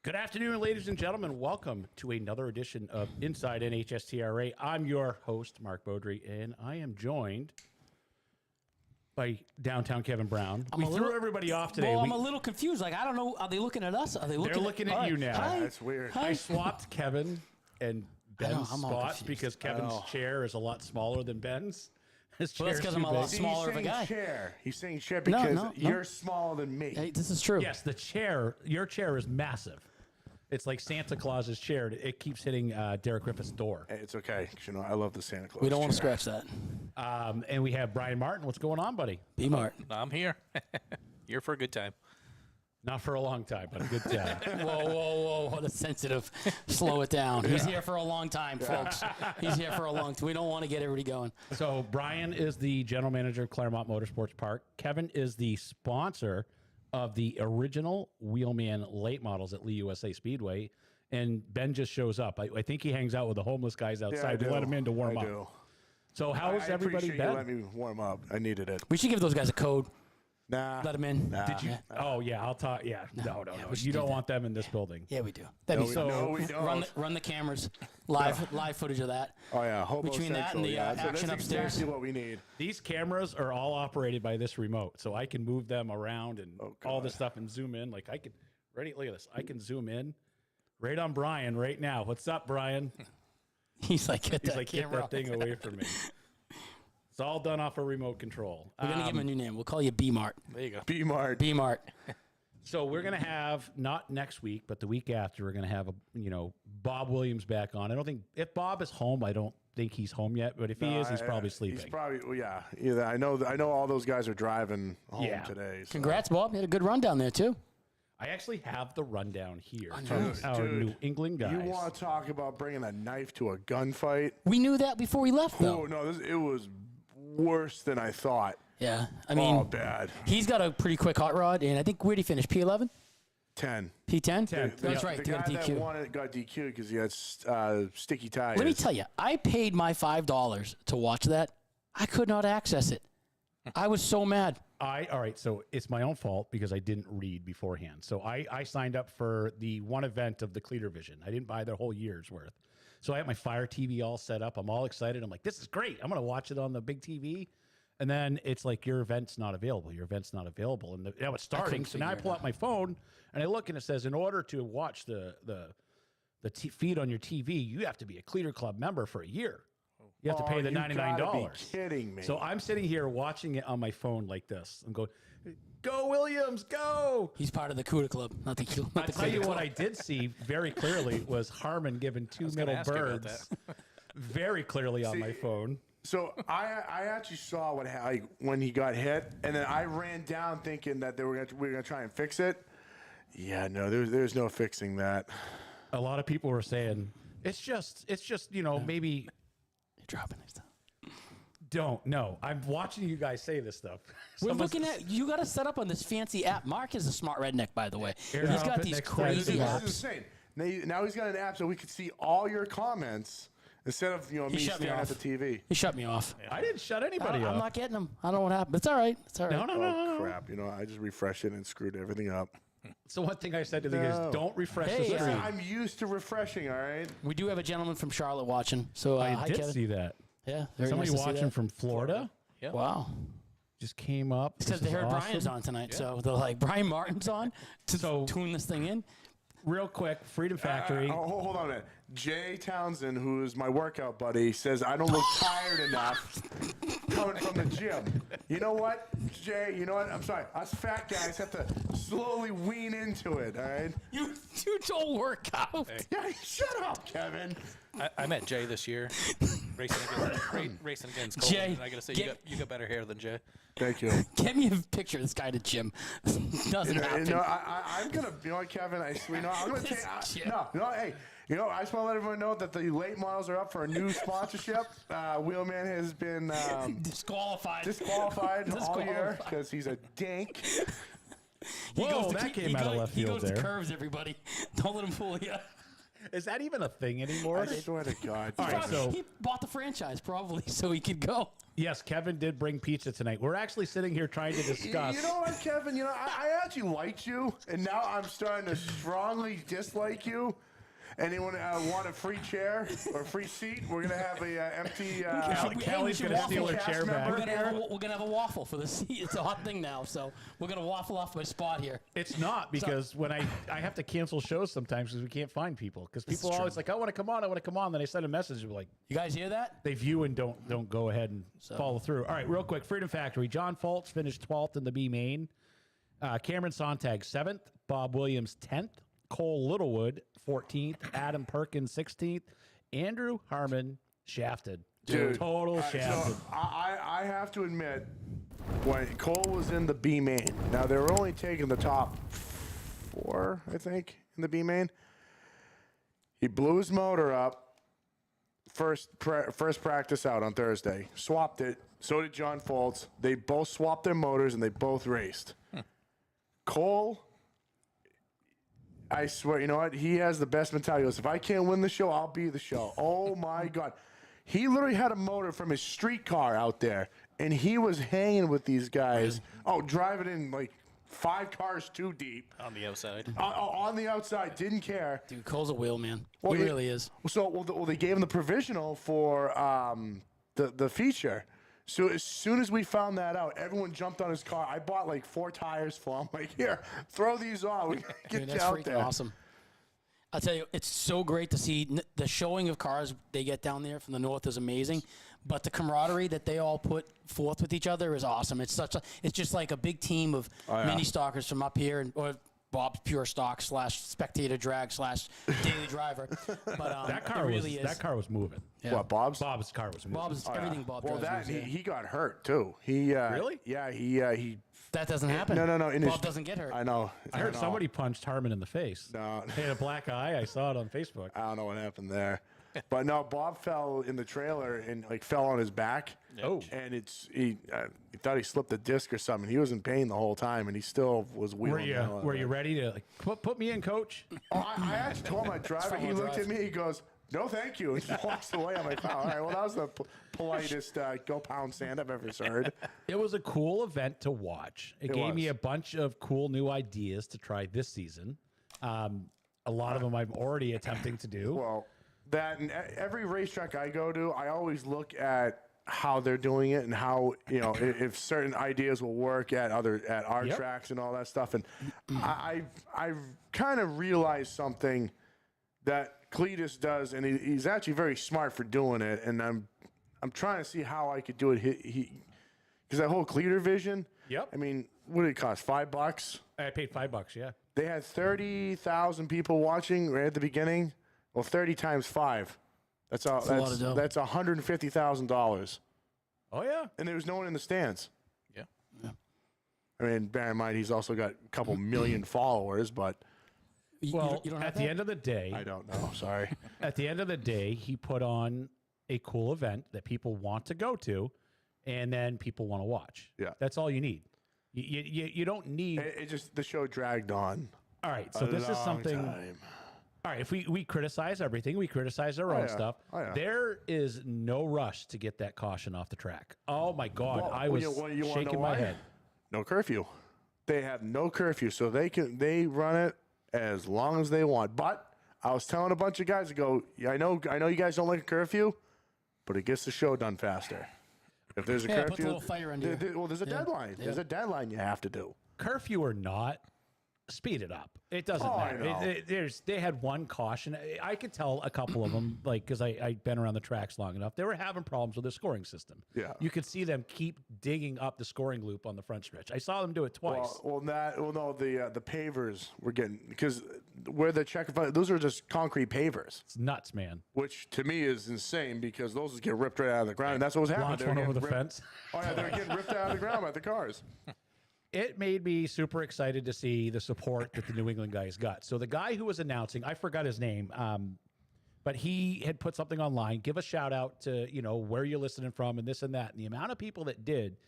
Good afternoon, ladies and gentlemen. Welcome to another edition of Inside NHSTRA. I'm your host, Mark Beaudry, and I am joined by downtown Kevin Brown. We threw everybody off today. Well, I'm a little confused. Like, I don't know. Are they looking at us? Are they looking? They're looking at you now. Hi. That's weird. Hi. I swapped Kevin and Ben's I'm all spots confused. because Kevin's chair is a lot smaller than Ben's. His Well, that's chair's 'cause too I'm a lot big. smaller of a guy. Chair. He's saying chair because you're smaller than me. Hey, this is true. Yes, the chair, your chair is massive. It's like Santa Claus's chair. It keeps hitting Derek Griffith's door. Hey, it's okay. 'Cause, you know, I love the Santa Claus. We don't want to chair. scratch that. And we have Brian Martin. What's going on, buddy? Be Mart. I'm here. Here for a good time. Not for a long time, but a good time. Whoa. That's sensitive. Slow it down. He's here for a long time, folks. He's here for a long time. We don't want to get everybody going. So Brian is the general manager of Claremont Motorsports Park. Kevin is the sponsor of the original Wheelman late models at Lee USA Speedway. And Ben just shows up. I think he hangs out with the homeless guys outside to let him in to warm I up. do. So how's I everybody appreciate you been? letting me warm up. I needed it. We should give those guys a code. Nah. Let them in. Nah. Did you? Oh yeah, I'll talk. Yeah, no. we should You do don't that. want them in this building. Yeah, we do. That'd be so. No, we don't. Run the cameras. Live footage of that. Oh, yeah. Hobo Between that Central, and the yeah. So action that's upstairs. exactly what we need. These cameras are all operated by this remote, so I can move them around and all this stuff and zoom in. Like I can. Ready? Look at this. I can zoom in right on Brian right now. What's up, Brian? He's like, get He's that like, get camera that thing away from me. It's all done off a remote control. We're gonna give him a new name. We'll call you B Mart. There you go. Be Mart. B Mart. So we're gonna have not next week, but the week after. We're gonna have Bob Williams back on. I don't think if Bob is home. I don't think he's home yet. But if he is, he's probably sleeping. He's probably, well, yeah. Either I know all those guys are driving home today. So. Congrats, Bob. You had a good run down there too. I actually have the rundown here from our New England guys. You want to talk about bringing a knife to a gunfight? We knew that before we left, though. Oh, no. It was worse than I thought. Yeah, I mean, Bad. he's got a pretty quick hot rod, and I think where'd he finish? P11, 10. P10. 10. That's Yeah. right. The He got guy a that DQ. won it got DQ'd because he had sticky tires. Let me tell you, I paid my $5 to watch that. I could not access it. I was so mad. all right, so it's my own fault because I didn't read beforehand. So I signed up for the one event of the Cleater Vision. I didn't buy the whole year's worth. So I have my Fire TV all set up. I'm all excited. I'm like, this is great. I'm going to watch it on the big TV. And then it's like, your event's not available. Your event's not available. And now it's starting. So now I pull out my phone and I look and it says, in order to watch the feed on your TV, you have to be a Cleater Club member for a year. You have to pay the $99. You gotta be kidding me. So I'm sitting here watching it on my phone like this. I'm going, go Williams, go! He's part of the CUDA Club, not the Q. I'll tell you what I did see very clearly was Harmon giving two middle ask you about birds very clearly on my phone. So I actually saw when he got hit, and then I ran down thinking that we were gonna try and fix it. Yeah, no, there's no fixing that. A lot of people were saying, it's just maybe You're dropping this stuff. don't. No, I'm watching you guys say this stuff. We're looking at, you got to set up on this fancy app. Mark is a smart redneck, by the way. Here, He's I'll got put these next time. crazy This is apps. insane. Now he's got an app so we could see all your comments instead of me shut me staring at off. the TV. He shut me off. I didn't shut anybody I'm up. not getting them. I don't know what happened. It's all right. It's all right. No. Crap! I just refreshed it and screwed everything up. So one thing I said to the guys, No. don't refresh Hey, the Listen, screen. I'm used to refreshing. All right. We do have a gentleman from Charlotte watching. So I hi, did Kevin. see that. Yeah, very Somebody nice to see watching that. from Florida Yeah. Wow. just came up. Because This they is heard awesome. Brian's on tonight, so they're like, Brian Martin's on to So- tune this thing in. Real quick, Freedom Factory. Hold on a minute. Jay Townsend, who is my workout buddy, says I don't look tired enough coming from the gym. You know what, Jay? You know what? I'm sorry. Us fat guys have to slowly wean into it, all right? You don't work out. Yeah, shut up, Kevin. I met Jay this year, racing against Colton. Jay, and I gotta say, get- you got better hair than Jay. Thank you. Get me a picture of this guy at the gym. Doesn't happen. I'm gonna, Kevin. I'm gonna take. Hey, I just want to let everyone know that the late models are up for a new sponsorship. Wheelman has been Disqualified. all year because he's a dink. Whoa, that came out of left He field goes to there. curves, everybody. Don't let him fool you. Is that even a thing anymore? I swear to God. All right, so He bought the franchise probably so he could go. yes, Kevin did bring pizza tonight. We're actually sitting here trying to discuss. You know what, Kevin? You know, I actually liked you, and now I'm starting to strongly dislike you. Anyone want a free chair or a free seat? We're gonna have a empty. Kelly's gonna steal her cast chair back. member. We're gonna have a waffle for the seat. It's a hot thing now, so we're gonna waffle off my spot here. It's not because when I have to cancel shows sometimes because we can't find people because people are always like, I want to come on. Then I send a message like, You guys hear that? they view and don't go ahead and follow through. All right, real quick, Freedom Factory. John Foltz finished 12th in the B main. Cameron Sontag 7th. Bob Williams 10th. Cole Littlewood 14th. Adam Perkins 16th. Andrew Harmon shafted. Dude, Total shafted. So I have to admit, when Cole was in the B main, now they were only taking the top 4, I think, in the B main. He blew his motor up first practice out on Thursday. Swapped it. So did John Foltz. They both swapped their motors and they both raced. Cole, I swear, you know what? He has the best mentality. He goes, if I can't win the show, I'll be the show. Oh, my God. He literally had a motor from his street car out there, and he was hanging with these guys. Oh, driving in like 5 cars too deep. On the outside. On the outside, didn't care. Dude, Cole's a wheel man. Well, He really is. So, they gave him the provisional for the feature. So as soon as we found that out, everyone jumped on his car. I bought like 4 tires for him. Like, here, throw these on. We gotta get Dude, you that's out freaking there. awesome. I'll tell you, it's so great to see the showing of cars they get down there from the north is amazing, but the camaraderie that they all put forth with each other is awesome. It's just like a big team of mini stockers from up here, or Bob's Pure Stock / Spectator Drag / Daily Driver. But That car really is. that car was moving. Yeah. What, Bob's? Bob's car was moving. Bob's everything. Bob Well, drives that moves, he got hurt too. He Really? Yeah, he. that doesn't happen. No. Bob doesn't get hurt. I know. I heard somebody punched Harmon in the face. No. He had a black eye. I saw it on Facebook. I don't know what happened there, but no, Bob fell in the trailer and like fell on his back. Oh. And he thought he slipped a disc or something. He was in pain the whole time, and he still was wheeling. Were you ready to like put me in, coach? Oh, I actually told my driver. He looked at me. He goes, "No, thank you," and just walks away. I'm like, oh, all right. Well, that was the politest go pound sand I've ever heard. It was a cool event to watch. It gave me a bunch of cool new ideas to try this season. A lot of them I'm already attempting to do. Well, that and every racetrack I go to, I always look at how they're doing it and how, you know, if certain ideas will work at our Yep. tracks and all that stuff. And I've kind of realized something that Cletus does, and he's actually very smart for doing it. And I'm trying to see how I could do it. Because that whole Cleater vision. Yep. I mean, what did it cost? $5? I paid $5. Yeah. They had 30,000 people watching right at the beginning. Well, 30 times 5. That's a lot of dough. That's $150,000. Oh yeah. And there was no one in the stands. Yeah. I mean, bear in mind he's also got a couple million followers, but Well, you don't have at the that? end of the day, I don't know. Sorry. at the end of the day, he put on a cool event that people want to go to, and then people want to watch. Yeah. That's all you need. You don't need. It just the show dragged on. All right, so this is long something. time. All right, if we criticize everything, we criticize our own yeah. stuff. Oh, yeah. There is no rush to get that caution off the track. Oh my God, Well, I was you wanna know shaking my why? head. No curfew. They have no curfew, so they run it as long as they want. But I was telling a bunch of guys to go. Yeah, I know you guys don't like a curfew, but it gets the show done faster. If there's a Yeah, put curfew, the little fire under you. well, there's a deadline. Yeah. There's a deadline you have to do. Curfew or not, speed it up. It doesn't Oh, I matter. know. They had one caution. I could tell a couple of them, like, because I'd been around the tracks long enough. They were having problems with the scoring system. Yeah. You could see them keep digging up the scoring loop on the front stretch. I saw them do it twice. No, the pavers were getting, because where the checker, those are just concrete pavers, It's nuts, man. which to me is insane because those get ripped right out of the ground. And that's what was happening. Launch They were one over getting the ripped- fence. Oh yeah, they're getting ripped out of the ground by the cars. It made me super excited to see the support that the New England guys got. So the guy who was announcing, I forgot his name, but he had put something online. Give a shout out to, where you're listening from and this and that. And the amount of people that did.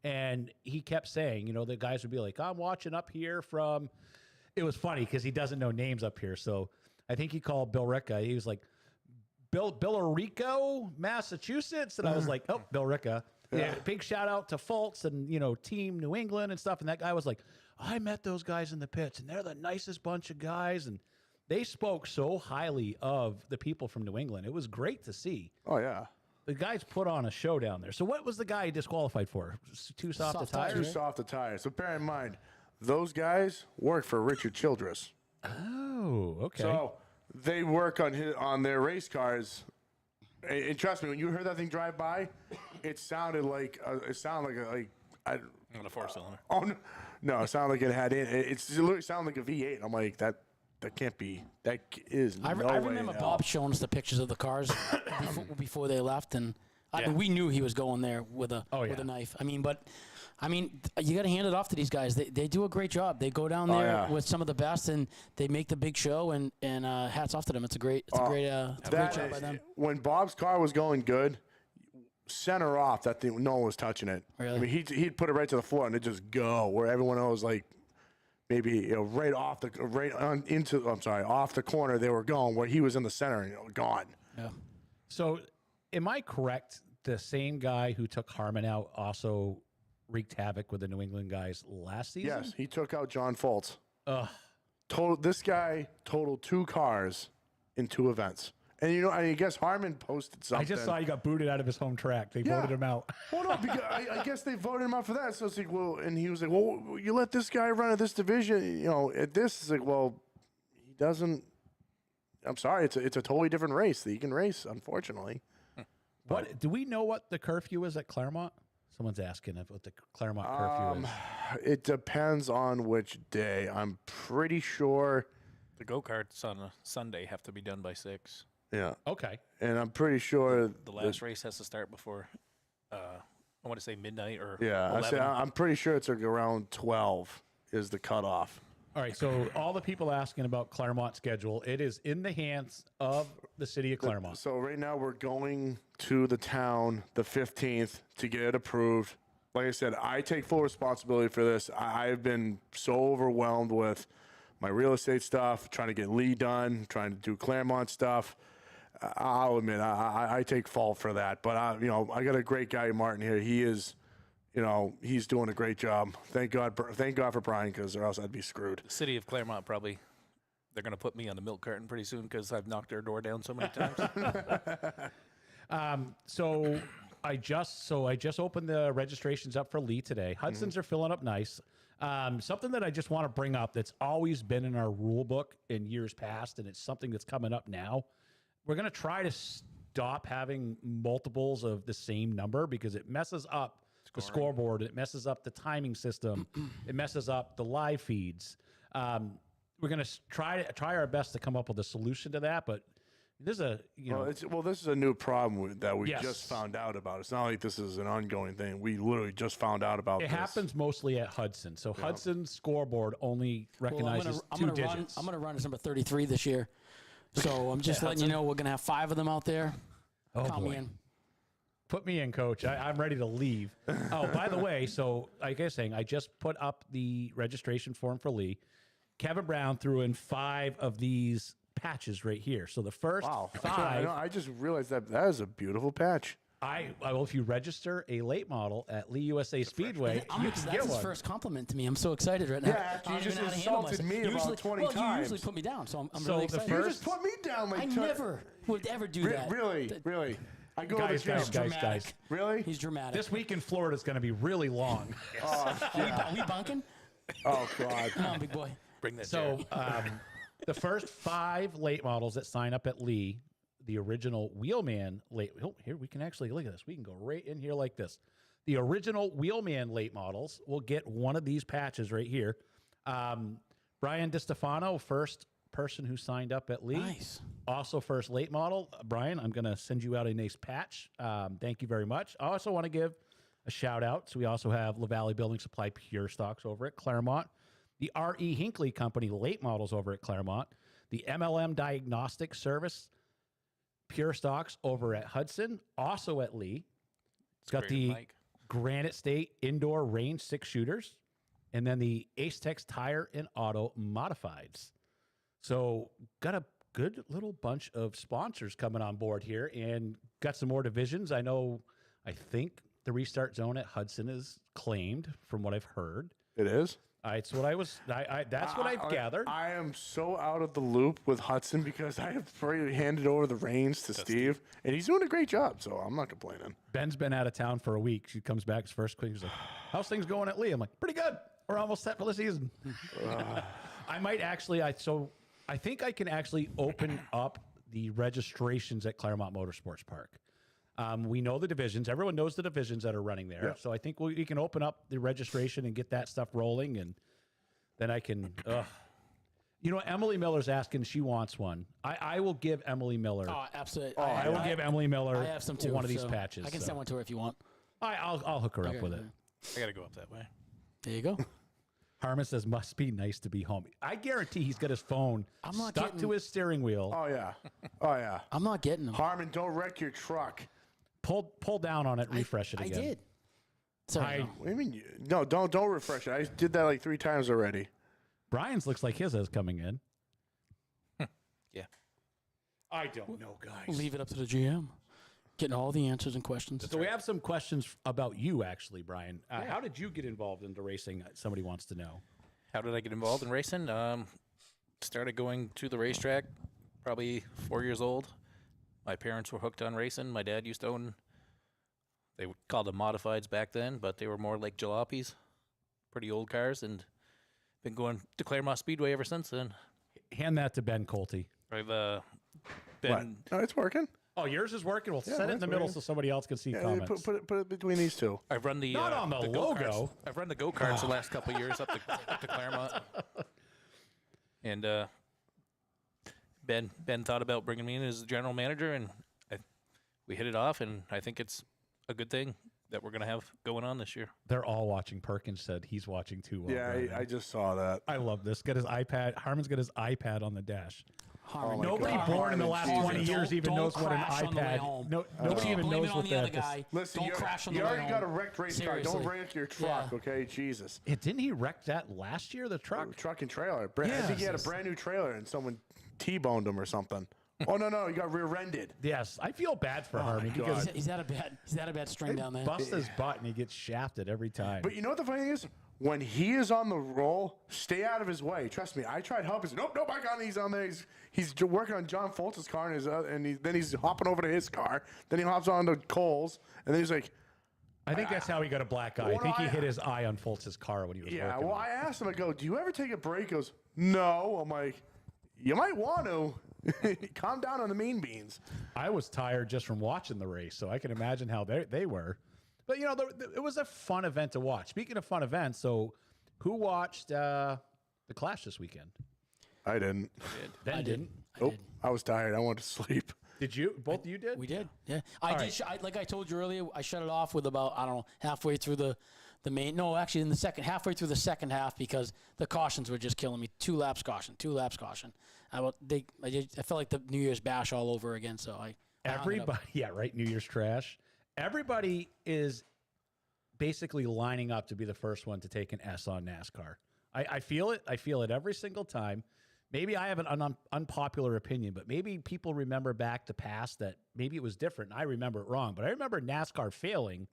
And he kept saying, the guys would be like, I'm watching up here from, it was funny because he doesn't know names up here. So I think he called Bill Ricca. He was like, Billerico, Massachusetts. And I was like, oh, Bill Ricca. Yeah. Big shout out to Fultz and, Team New England and stuff. And that guy was like, I met those guys in the pits and they're the nicest bunch of guys. And they spoke so highly of the people from New England. It was great to see. Oh, yeah. The guys put on a show down there. So what was the guy disqualified for? Too soft a tire? Too soft a tire. So bear in mind, those guys work for Richard Childress. Oh, okay. So they work on their race cars. And trust me, when you heard that thing drive by, it sounded like On a 4-cylinder. Oh no! It sounded like it had it literally sounded like a V8. I'm like that can't be. That is. I remember Bob showing us the pictures of the cars before they left, and we knew he was going there with a knife. You got to hand it off to these guys. They do a great job. They go down there with some of the best, and they make the big show. And hats off to them. It's a great job by them. When Bob's car was going good, center off, that thing, no one was touching it. Really? He'd put it right to the floor and it just go where everyone else like maybe off the corner they were going where he was in the center and gone. Yeah. So, am I correct? The same guy who took Harmon out also wreaked havoc with the New England guys last season? Yes, he took out John Fultz. Ugh. This guy totaled 2 cars in 2 events. And I guess Harmon posted something. I just saw he got booted out of his home track. They voted him out. Well, no, because I guess they voted him out for that. So it's like, well, and he was like, well, you let this guy run at this division, at this. It's like, well, he doesn't. I'm sorry, it's a totally different race that he can race, unfortunately. What do we know what the curfew is at Claremont? Someone's asking what the Claremont curfew is. It depends on which day. I'm pretty sure. The go-karts on a Sunday have to be done by 6. Yeah. Okay. And I'm pretty sure The last race has to start before, I want to say midnight or 11. I'm pretty sure it's around 12 is the cutoff. All right. So all the people asking about Claremont schedule, it is in the hands of the city of Claremont. So right now we're going to the town the 15th to get it approved. Like I said, I take full responsibility for this. I've been so overwhelmed with my real estate stuff, trying to get Lee done, trying to do Claremont stuff. I'll admit, I take fault for that. But, I got a great guy, Martin, here. He is, he's doing a great job. Thank God for Brian, because or else I'd be screwed. The city of Claremont they're going to put me on the milk carton pretty soon because I've knocked their door down so many times. So I just opened the registrations up for Lee today. Hudson's are filling up nice. Something that I just want to bring up that's always been in our rule book in years past, and it's something that's coming up now. We're going to try to stop having multiples of the same number because it messes up the scoreboard. It messes up the timing system. It messes up the live feeds. We're going to try our best to come up with a solution to that, but this is this is a new problem that we just found out about. It's not like this is an ongoing thing. We literally just found out about it. It happens mostly at Hudson. So Hudson's scoreboard only recognizes two digits. I'm going to run as number 33 this year. So I'm just letting you know we're going to have 5 of them out there. Oh, Count boy. me in. Put me in, Coach. I'm ready to leave. Oh, by the way, so like I was saying, I just put up the registration form for Lee. Kevin Brown threw in 5 of these patches right here. So the first 5. I just realized that is a beautiful patch. Well, if you register a late model at Lee USA Speedway, you can that's get his one. first compliment to me. I'm so excited right now. Yeah, after you just insulted me about 20 times. You usually put me down, so I'm really excited. You just put me down like I never would ever do that. Really. I go Guys, to the gym. guys. Really? He's dramatic. This week in Florida is going to be really long. Are we bunking? Oh, God. Come on, big boy. Bring that So the first 5 late models that sign up at Lee, the original Wheelman late. Oh, here we can actually look at this. We can go right in here like this. The original Wheelman late models will get one of these patches right here. Brian DiStefano, first person who signed up at Lee. Nice. Also first late model. Brian, I'm going to send you out a nice patch. Thank you very much. I also want to give a shout out. So we also have LaValle Building Supply Pure Stocks over at Claremont. The R.E. Hinckley Company late models over at Claremont. The MLM Diagnostic Service Pure Stocks over at Hudson, also at Lee. It's got the Granite State Indoor Range 6 shooters, and then the Ace Tex Tire and Auto Modifieds. So got a good little bunch of sponsors coming on board here and got some more divisions. I think the restart zone at Hudson is claimed from what I've heard. It is? It's what that's what I've gathered. I am so out of the loop with Hudson because I have already handed over the reins to Steve, and he's doing a great job, so I'm not complaining. Ben's been out of town for a week. She comes back, his first quick, he's like, how's things going at Lee? I'm like, pretty good. We're almost set for the season. I might actually, I think I can actually open up the registrations at Claremont Motorsports Park. We know the divisions. Everyone knows the divisions that are running there. Yep. So I think we can open up the registration and get that stuff rolling. And then I can, Emily Miller's asking, she wants one. I will give Emily Miller. Oh, absolutely. I will give Emily Miller I have some too, one of these so patches. I can send one to her if you want. I'll hook her up with it. I got to go up that way. There you go. Harmon says, must be nice to be home. I guarantee he's got his phone stuck to his steering wheel. Oh, yeah. Oh, yeah. I'm not getting them. Harmon, don't wreck your truck. Pull down on it, refresh it again. I did. Sorry. no. What do you mean? No, don't refresh it. I did that like 3 times already. Brian's looks like his is coming in. Yeah. I don't know, guys. We'll leave it up to the GM. Getting all the answers and questions. So we have some questions about you, actually, Brian. How did you get involved into racing? Somebody wants to know. How did I get involved in racing? Started going to the racetrack probably 4 years old. My parents were hooked on racing. My dad used to own, they called them modifieds back then, but they were more like jalopies, pretty old cars, and been going to Claremont Speedway ever since then. Hand that to Ben Colty. I've What? been No, it's working. Oh, yours is working? Well, set it in that's the middle working. so somebody else can see Yeah, comments. put it between these two. I've run the Not on the go-karts. logo. I've run the go-karts the last couple of years up to Claremont. And Ben thought about bringing me in as general manager, and we hit it off, and I think it's a good thing that we're going to have going on this year. They're all watching. Perkins said he's watching too. Yeah, I just saw that. I love this. Got his iPad. Harmon's got his iPad on the dash. Harmon, my Nobody God. born in the last 20 Don't- years even don't knows what an crash on the way iPad. home. Nobody even Blame knows it on what the other that guy. Listen, Don't you crash on the you way already got a home. wrecked race car. Seriously. Don't wreck your truck, Yeah. okay? Jesus. Yeah, didn't he wreck that last year? The truck. Truck and trailer. I think he had a Yes. brand new trailer and someone T-boned him or something. Oh, no, he got rear-ended. Yes, I feel bad for Harmon because He's had a bad string down there. busts his butt and he gets shafted every time. But you know what the funny thing is? When he is on the roll, stay out of his way. Trust me, I tried helping. Nope, I got him. He's on there. He's working on John Foltz's car, and then he's hopping over to his car. Then he hops on to Cole's, and then he's like, I think that's how he got a black eye. I What think he I- hit his eye on Foltz's car when he was yeah. working. Well, on it. I asked him, I go, do you ever take a break? He goes, no. I'm like, you might want to. Calm down on the mean beans. I was tired just from watching the race, so I can imagine how they were. But, it was a fun event to watch. Speaking of fun events, so who watched the Clash this weekend? I didn't. Ben didn't. Nope. I was tired. I wanted to sleep. Did you? Both of you did? We did. Yeah. I did. Like I told you earlier, I shut it off with about, I don't know, halfway through the main. No, actually, halfway through the second half because the cautions were just killing me. 2 laps caution. I felt like the New Year's bash all over again. So I hung it up. Everybody, yeah, right. New Year's trash. Everybody is basically lining up to be the first one to take an S on NASCAR. I feel it. I feel it every single time. Maybe I have an unpopular opinion, but maybe people remember back to past that maybe it was different. And I remember it wrong, but I remember NASCAR failing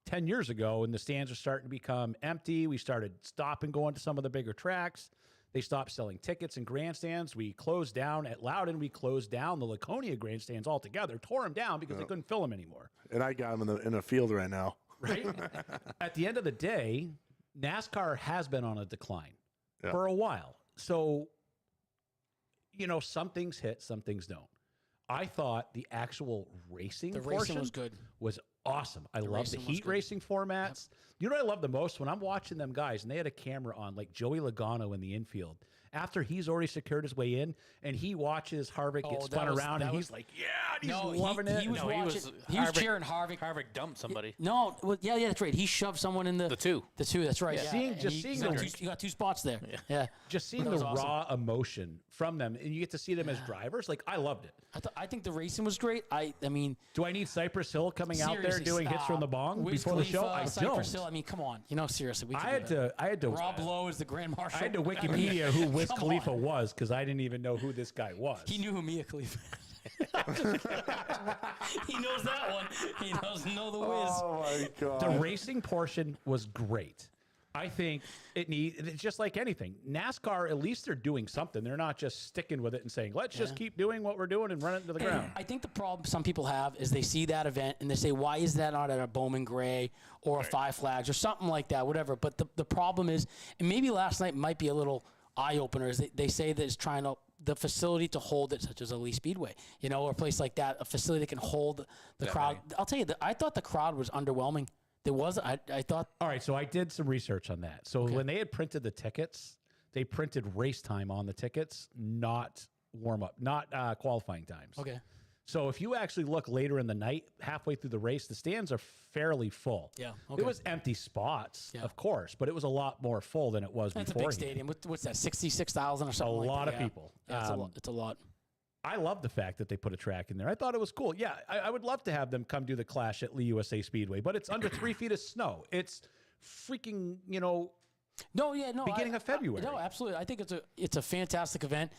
10 years ago, and the stands are starting to become empty. We started stopping going to some of the bigger tracks. They stopped selling tickets and grandstands. We closed down at Loudon. We closed down the Laconia grandstands altogether, tore them down because they couldn't fill them anymore. And I got him in the field right now. Right? At the end of the day, NASCAR has been on a decline for a while. So, some things hit, some things don't. I thought the actual racing portion was good. was awesome. I love the racing was heat good. racing formats. You know what I love the most? When I'm watching them guys and they had a camera on, like Joey Logano in the infield, after he's already secured his way in and he watches Harvick get spun around and he's like, yeah, and he's loving it. He was No, he was watching. He was Harvick- cheering Harvick. Harvick dumped somebody. No, well, yeah, that's right. He shoved someone in The 2. The 2, that's right. Yeah. Yeah. Seeing You got 2 spots there. Yeah. Just seeing That the was awesome. raw emotion from them and you get to see them as drivers. Like, I loved it. I think the racing was great. I mean, Do I need Cypress Hill coming out there seriously, doing hits from the bong Wiz before the show? Khalifa, I Cypress don't. Hill. I mean, come on. Seriously, we I had to Rob Lowe is the Grand Marshal. I had to Wikipedia who Wiz Come Khalifa on. was because I didn't even know who this guy was. He knew who Mia Khalifa is. He knows that one. He doesn't know the Wiz. Oh my God. The racing portion was great. I think it's just like anything. NASCAR, at least they're doing something. They're not just sticking with it and saying, let's just keep doing what we're doing and run it into the ground. I think the problem some people have is they see that event and they say, why is that not at a Bowman Gray or a Five Flags or something like that, whatever. But the problem is, and maybe last night might be a little eye-opener, is they say that it's trying to, the facility to hold it, such as a Lee Speedway, or a place like that, a facility that can hold the crowd. I'll tell you, I thought the crowd was underwhelming. There was, I thought. All right, so I did some research on that. So when they had printed the tickets, they printed race time on the tickets, not warm-up, not qualifying times. Okay. So if you actually look later in the night, halfway through the race, the stands are fairly full. Yeah, okay. There was empty spots, of course, but it was a lot more full than it was That's a before. big stadium. What's that, 66,000 or something like that? lot of Yeah. people. Yeah, it's a lot. I love the fact that they put a track in there. I thought it was cool. Yeah, I would love to have them come do the Clash at Lee USA Speedway, but it's under 3 feet of snow. It's freaking, No, yeah, no. Beginning of February. No, absolutely. I think it's a fantastic event.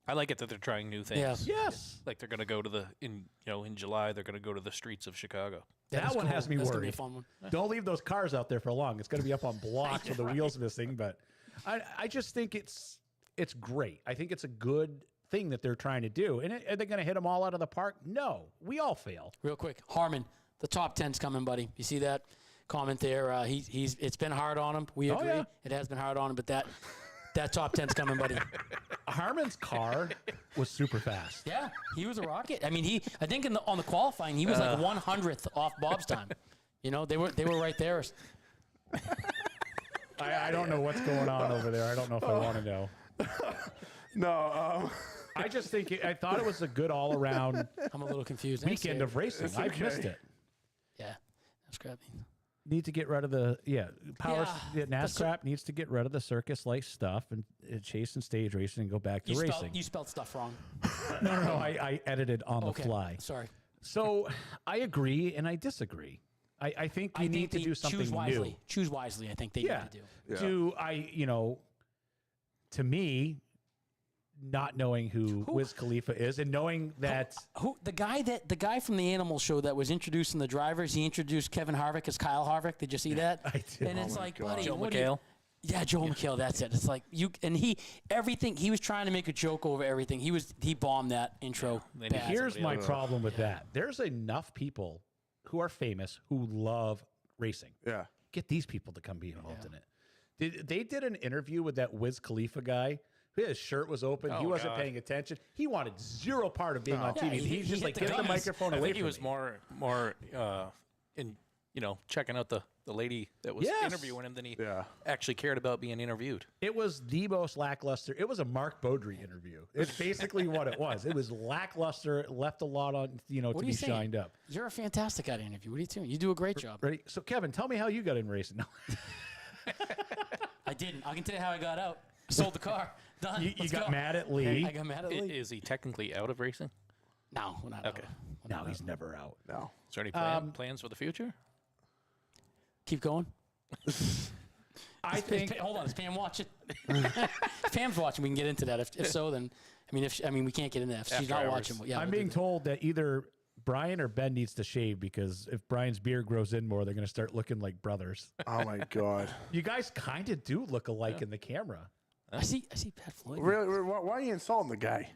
I like it that they're trying new things. Yeah. yes. Like they're going to go to in July, they're going to go to the streets of Chicago. That one has me That's gonna be worried. a fun one. Don't leave those cars out there for long. It's going to be up on blocks with the wheels missing. But I just think it's great. I think it's a good thing that they're trying to do. And are they going to hit them all out of the park? No. We all fail. Real quick, Harmon, the top 10's coming, buddy. You see that comment there? It's been hard on him. We agree. yeah. It has been hard on him, but that top 10's coming, buddy. Harmon's car was super fast. Yeah, he was a rocket. I mean, I think on the qualifying, he was like 100th off Bob's time. They were right there. I don't know what's going on over there. I don't know if I want to know. No. I just think I thought it was a good all-around I'm a little confused. weekend of racing. I've okay. missed it. Yeah, that's crappy. Need to get rid of Yeah, NASCAR needs to get rid of the circus-like stuff and chase and stage racing and go back to racing. You spelled stuff wrong. No, I edited on the Okay, fly. sorry. So I agree and I disagree. I think we need to do something choose wisely. new. Choose wisely. I think they Yeah. need to do. Yeah. To me, not knowing who Wiz Khalifa is and knowing that The guy from the Animal Show that was introducing the drivers, he introduced Kevin Harvick as Kyle Harvick. Did you see that? I did. And it's Oh my like, God. buddy, Joe what do you- McHale. Yeah, Joe McHale. That's it. It's like everything. He was trying to make a joke over everything. He bombed that intro. They need bad. here's somebody my else. problem with that. There's enough people who are famous who love racing. Yeah. Get these people to come be involved in it. They did an interview with that Wiz Khalifa guy. His shirt was open. He Oh, wasn't God. paying attention. He wanted zero part of being on Yeah, TV. he He's just hit like, the get the guns. microphone I away think he from was me. more in checking out the lady that was Yes. interviewing him than he Yeah. actually cared about being interviewed. It was the most lackluster. It was a Mark Beaudry interview. It's basically what it was. It was lackluster. It left a lot on, to What are be you saying? shined up. You're a fantastic at interview. What are you doing? You do a great job. Ready? So, Kevin, tell me how you got in racing. No. I didn't. I can tell you how I got out. Sold the car. Done. You Let's got go. mad at Lee. I got mad at Lee. Is he technically out of racing? No, we're not. Okay. No, he's never out. No. Is there any plans for the future? Keep going. I think Hold on. Is Pam watching? If Pam's watching, we can get into that. If so, then we can't get into that. If she's After not hours. watching, yeah, I'm we'll being do that. told that either Brian or Ben needs to shave because if Brian's beard grows in more, they're going to start looking like brothers. Oh my God. You guys kind of do look alike in the camera. I see Pat Floyd. Really? Why are you insulting the guy?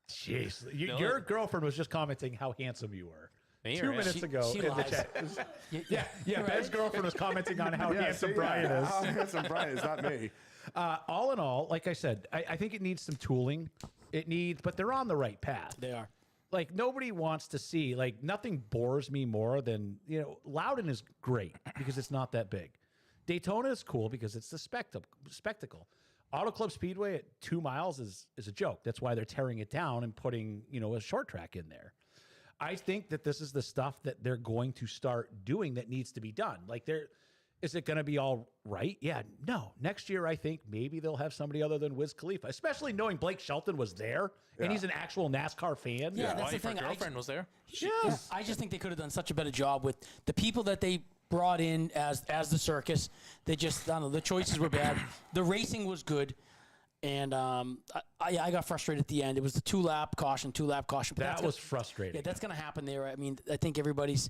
Jeez, your girlfriend was just commenting how handsome you were. Me 2 or him? minutes ago she in the lies. chat. Yeah, Yeah, Ben's girlfriend was commenting on how handsome Brian is. How handsome Brian is, not me. All in all, like I said, I think it needs some tooling. But they're on the right path. They are. Like nobody wants to see, like nothing bores me more than, Loudon is great because it's not that big. Daytona is cool because it's the spectacle. Auto Club Speedway at 2 miles is a joke. That's why they're tearing it down and putting, a short track in there. I think that this is the stuff that they're going to start doing that needs to be done. Like is it going to be all right? Yeah, no. Next year, I think maybe they'll have somebody other than Wiz Khalifa, especially knowing Blake Shelton was there and he's an actual NASCAR fan. Yeah, that's the Wife or thing. girlfriend was there. Yes. I just think they could have done such a better job with the people that they brought in as the circus. They just, I don't know, the choices were bad. The racing was good. And I got frustrated at the end. It was the two lap caution. But That was frustrating. Yeah, that's going to happen there. I mean, I think everybody's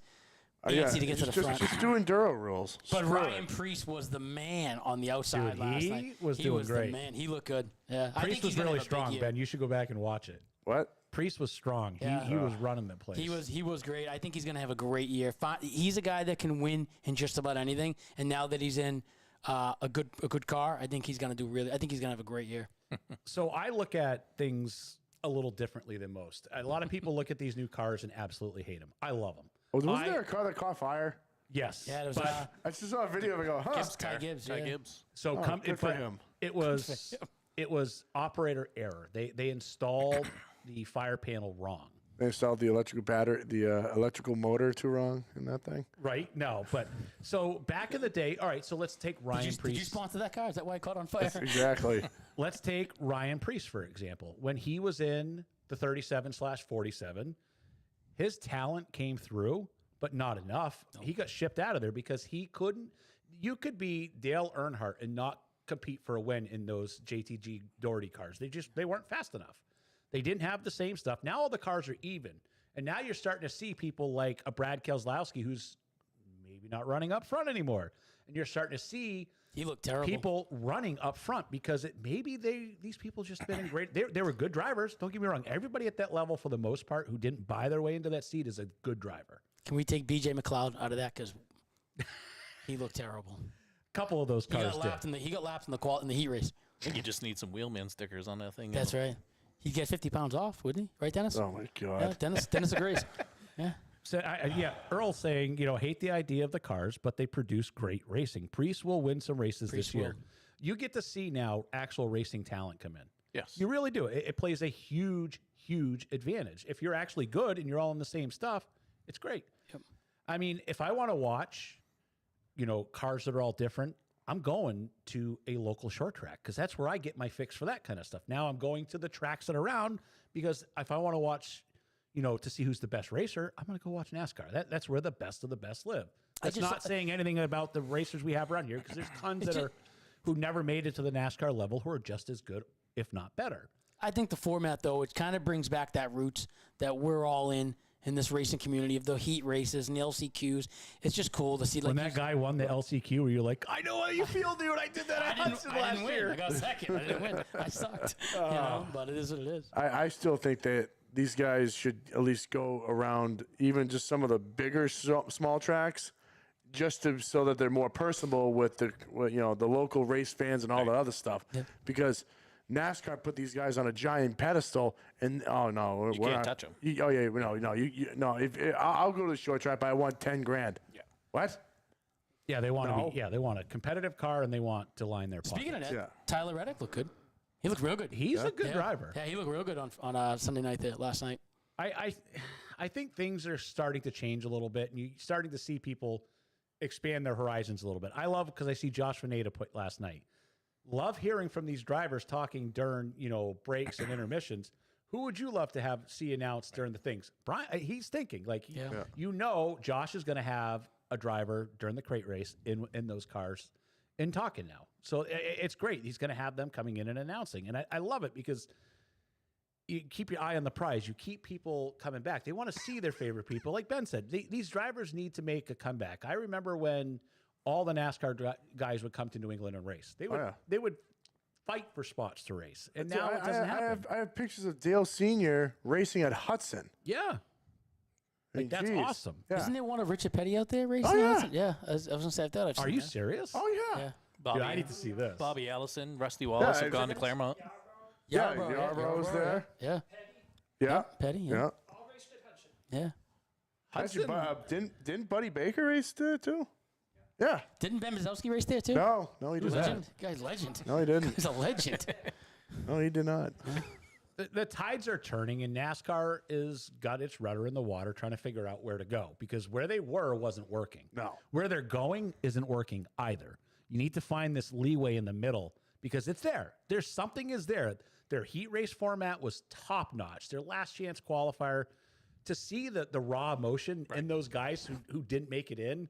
Yeah, antsy to get to the front. Just do enduro rules. But Screw Ryan it. Priest was the man on the outside Dude, last he night. was he doing was great. the man. He looked good. Yeah, I think Priest he's was gonna really have a big strong, year. Ben. You should go back and watch it. What? Priest was strong. Yeah. He was running the place. He was great. I think he's going to have a great year. He's a guy that can win in just about anything. And now that he's in a good car, I think he's going to do really. I think he's going to have a great year. So I look at things a little differently than most. A lot of people look at these new cars and absolutely hate them. I love them. Oh, wasn't there a car that caught fire? Yes. Yeah, it was. but I just saw a video of it. Go, huh? Ty Gibbs. Ty Yeah. Gibbs. so good for him. It was operator error. They installed the fire panel wrong. They installed the electrical motor too wrong in that thing. Right? No, but so back in the day, all right, so let's take Ryan Did you Priest. sponsor that car? Is that why it caught on fire? Exactly. Let's take Ryan Priest, for example. When he was in the 37/47, his talent came through, but not enough. He got shipped out of there because he couldn't. You could be Dale Earnhardt and not compete for a win in those JTG Doherty cars. They weren't fast enough. They didn't have the same stuff. Now all the cars are even. And now you're starting to see people like a Brad Keselowski who's maybe not running up front anymore. And you're starting to see He looked terrible. people running up front because these people just been in great. They were good drivers. Don't get me wrong. Everybody at that level, for the most part, who didn't buy their way into that seat is a good driver. Can we take BJ McLeod out of that because he looked terrible? A couple of those He cars got did. lapped in the heat race. I think you just need some wheelman stickers on that thing. That's right. He'd get 50 pounds off, wouldn't he? Right, Dennis? Oh my god. Yeah, Dennis agrees. Yeah. So Earl's saying, hate the idea of the cars, but they produce great racing. Priest will win some races this year. will. You get to see now actual racing talent come in. Yes. You really do. It plays a huge, huge advantage. If you're actually good and you're all in the same stuff, it's great. Yep. I mean, if I want to watch, cars that are all different, I'm going to a local short track because that's where I get my fix for that kind of stuff. Now I'm going to the tracks that are around because if I want to watch, to see who's the best racer, I'm going to go watch NASCAR. That's where the best of the best live. That's not saying anything about the racers we have around here because there's tons who never made it to the NASCAR level who are just as good, if not better. I think the format, though, it kind of brings back that roots that we're all in this racing community of the heat races and the LCQs. It's just cool to see. When that guy won the LCQ, where you're like, I know how you feel, dude. I did that at Hudson last didn't win. year. I got second. I didn't win. I sucked. But it is what it is. I still think that these guys should at least go around even just some of the bigger small tracks, just so that they're more personable with the local race fans and all the other stuff. Yep. Because NASCAR put these guys on a giant pedestal, and You can't touch them. I'll go to the short track, but I want $10,000. Yeah. What? Yeah, they want they want a competitive car and they want to line their pockets. Speaking of that, Yeah. Tyler Reddick looked good. He looked real good. He's a good driver. Yeah, he looked real good on Sunday night there last night. I think things are starting to change a little bit, and you're starting to see people expand their horizons a little bit. I love because I see Josh Veneta put last night. Love hearing from these drivers talking during breaks and intermissions. Who would you love to see announced during the things? Brian, he's thinking Josh is going to have a driver during the crate race in those cars and talking now. So it's great. He's going to have them coming in and announcing. And I love it because you keep your eye on the prize. You keep people coming back. They want to see their favorite people. Like Ben said, these drivers need to make a comeback. I remember when all the NASCAR guys would come to New England and race. They would fight for spots to race. And now it doesn't happen. I have pictures of Dale Sr. racing at Hudson. Yeah. That's geez. awesome. Yeah. Isn't there one of Richard Petty out there racing? Oh, yeah. Yeah, I was going to say, I thought I've seen Are you that. serious? Oh, yeah. Yeah. Bobby, Dude, I need to see this. Bobby Allison, Rusty Wallace have it's- gone to Claremont. Yeah, Yarborough, Yarborough's there. Yeah. Yeah. Petty, yeah. Yeah. Actually, Hudson. didn't Buddy Baker race there too? Yeah. Didn't Ben Mazowski race there too? No, he did not. Legend. Guy's legend. No, he didn't. He's a legend. No, he did not. The tides are turning, and NASCAR is got its rudder in the water trying to figure out where to go because where they were wasn't working. No. Where they're going isn't working either. You need to find this leeway in the middle because it's there. There's something is there. Their heat race format was top notch. Their last chance qualifier, to see the raw emotion in those guys who didn't make it in,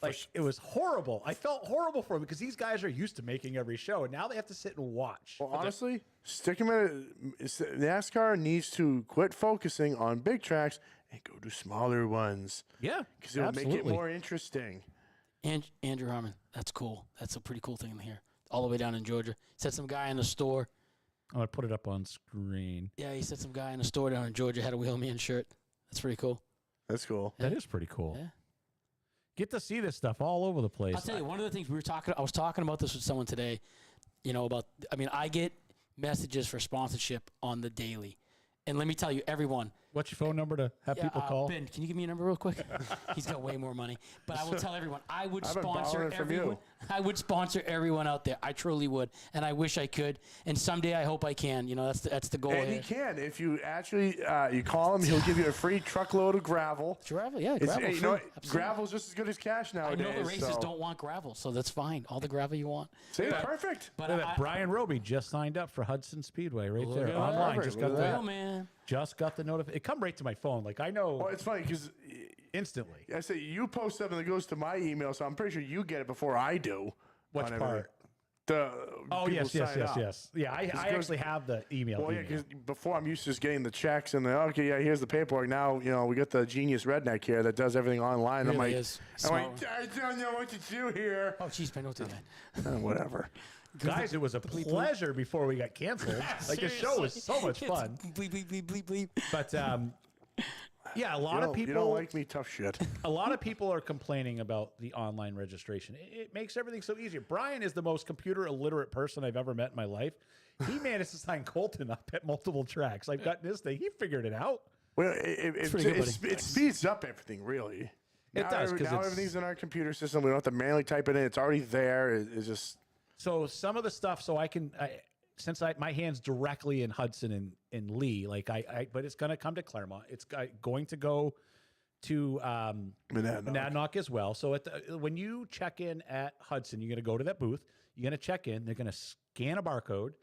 Like, it was horrible. I felt horrible for them because these guys are used to making every show, and now they have to sit and watch. Well, honestly, stick him in NASCAR needs to quit focusing on big tracks and go to smaller ones. Yeah, Because it'll make it absolutely. more interesting. And Andrew Harmon, that's cool. That's a pretty cool thing in here. All the way down in Georgia. Said some guy in the store. I'm going to put it up on screen. Yeah, he said some guy in the store down in Georgia had a Wheelman shirt. That's pretty cool. That's cool. That is pretty cool. Yeah. Get to see this stuff all over the place. I'll tell you, one of the things I was talking about this with someone today, I get messages for sponsorship on the daily. And let me tell you, everyone. What's your phone number to have people call? Ben, can you give me a number real quick? He's got way more money. But I will tell everyone, I would I've been sponsor borrowing it from everyone. you. I would sponsor everyone out there. I truly would. And I wish I could. And someday I hope I can. That's the goal. And he can. If you actually you call him, he'll give you a free truckload of gravel. Gravel, yeah, It's, gravel. you know, Absolutely. gravel's just as good as cash I nowadays. know the races so. don't want gravel, so that's fine. All the gravel you want. See, perfect. But Look at that. Brian Roby just signed up for Hudson Speedway right Look there at that. online. Perfect. Just got Look at the Oh, man. notification. It come right to my phone. Like, I know Well, it's funny because instantly. I say you post something that goes to my email, so I'm pretty sure you get it before I do. Which on everything. part? The Oh, people yes. sign up. Yeah, I goes- actually have the email. Well, yeah, email. because before I'm used to just getting the checks and okay, yeah, here's the paperwork. Now, we got the genius redneck here that does everything online. Really I'm like, is. I'm like, Smart. I don't know what to do here. Oh, jeez, Ben, don't do that. Whatever. Guys, it was a pleasure before we got canceled. Like, the show was so much fun. Bleep, bleep, bleep, bleep, bleep. But, yeah, a lot You of don't, people. you don't like me, tough shit. A lot of people are complaining about the online registration. It makes everything so easy. Brian is the most computer illiterate person I've ever met in my life. He managed to sign Colton up at multiple tracks. I've gotten this thing. He figured it out. Well, pretty good, buddy. it speeds up everything, really. It now, does, 'cause now it's- everything's in our computer system. We don't have to manually type it in. It's already there. It's just So some of the stuff, since my hand's directly in Hudson and Lee, but it's going to come to Claremont. It's going to go to Monadnock as well. So when you check in at Hudson, you're going to go to that booth. You're going to check in. They're going to scan a barcode.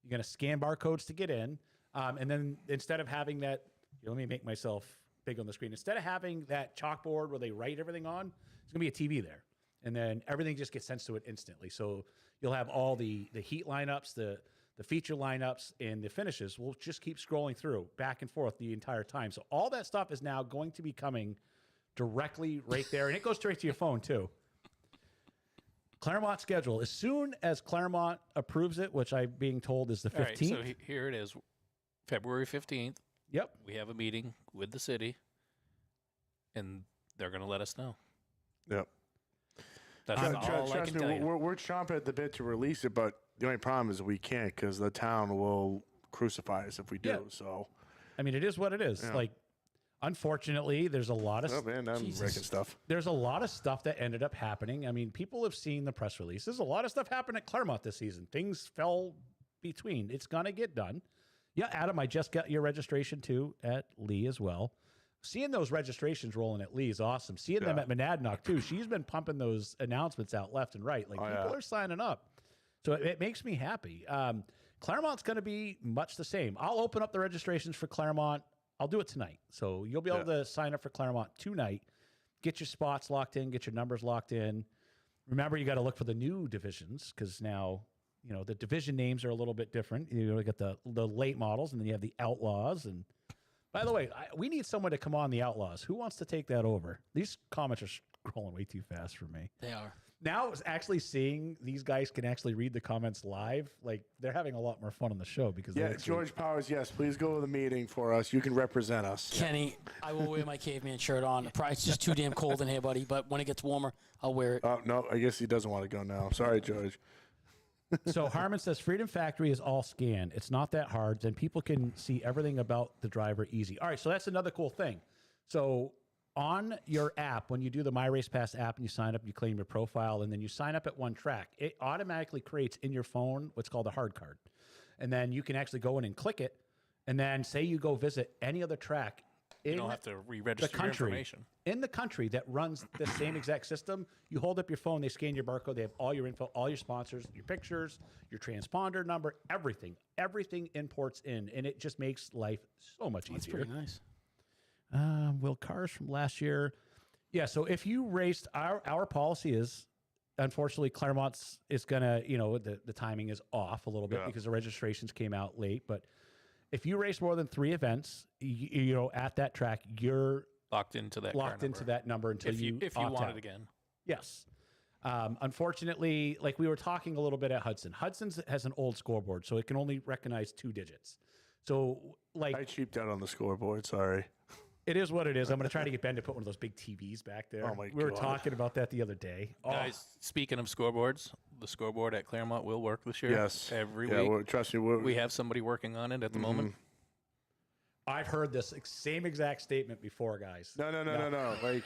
You're going to scan barcodes to get in. And then instead of having that, let me make myself big on the screen. Instead of having that chalkboard where they write everything on, it's going to be a TV there. And then everything just gets sent to it instantly. So you'll have all the heat lineups, the feature lineups, and the finishes. We'll just keep scrolling through back and forth the entire time. So all that stuff is now going to be coming directly right there. And it goes straight to your phone, too. Claremont schedule. As soon as Claremont approves it, which I'm being told is the 15th. All right, so here it is, February 15th. Yep. We have a meeting with the city, and they're going to let us know. yep. That's all I Trust can tell me, you. we're chomping at the bit to release it, but the only problem is we can't because the town will crucify us if we do. Yeah. So, I mean, it is what it is. Yeah. Like, unfortunately, there's a lot of oh man, I'm Jesus. wrecking stuff. there's a lot of stuff that ended up happening. I mean, people have seen the press releases. A lot of stuff happened at Claremont this season. Things fell between. It's gonna get done. Yeah, Adam, I just got your registration too at Lee as well. Seeing those registrations rolling at Lee is awesome. Seeing them at Monadnock too. She's been pumping those announcements out left and right. Like people are signing up. So it makes me happy. Claremont's going to be much the same. I'll open up the registrations for Claremont. I'll do it tonight. So you'll be able to sign up for Claremont tonight. Get your spots locked in. Get your numbers locked in. Remember, you got to look for the new divisions because now, the division names are a little bit different. You got the late models, and then you have the Outlaws. And by the way, we need someone to come on the Outlaws. Who wants to take that over? These comments are scrolling way too fast for me. They are. Now, actually seeing these guys can actually read the comments live, like they're having a lot more fun on the show because they Yeah, actually, George Powers, yes, please go to the meeting for us. You can represent us. Kenny, I will wear my caveman shirt on. It's just too damn cold in here, buddy. But when it gets warmer, I'll wear it. Oh, no, I guess he doesn't want to go now. Sorry, George. So Harmon says Freedom Factory is all scanned. It's not that hard. Then people can see everything about the driver easy. All right, so that's another cool thing. So on your app, when you do the My Race Pass app and you sign up, you claim your profile, and then you sign up at one track, it automatically creates in your phone what's called a hard card. And then you can actually go in and click it. And then say you go visit any other track You in don't have to the re-register your country, information. in the country that runs the same exact system. You hold up your phone, they scan your barcode, they have all your info, all your sponsors, your pictures, your transponder number, everything. Everything imports in, and it just makes life so much That's easier. pretty nice. Will cars from last year? Yeah. So if you raced, our policy is, unfortunately, Claremont's is gonna, the timing is off a little bit because the registrations came out late. But if you race more than 3 events, at that track, you're Locked into that number until if you opt want out. it again. Yes. Unfortunately, like we were talking a little bit at Hudson. Hudson's has an old scoreboard, so it can only recognize 2 digits. So, I cheaped out on the scoreboard. Sorry. it is what it is. I'm going to try to get Ben to put one of those big TVs back there. Oh, my We were God. talking about that the other day. Guys, speaking of scoreboards, the scoreboard at Claremont will work this year. Yes. Every Yeah, week. trust me. We have somebody working on it at the moment. I've heard this same exact statement before, guys. No. Like,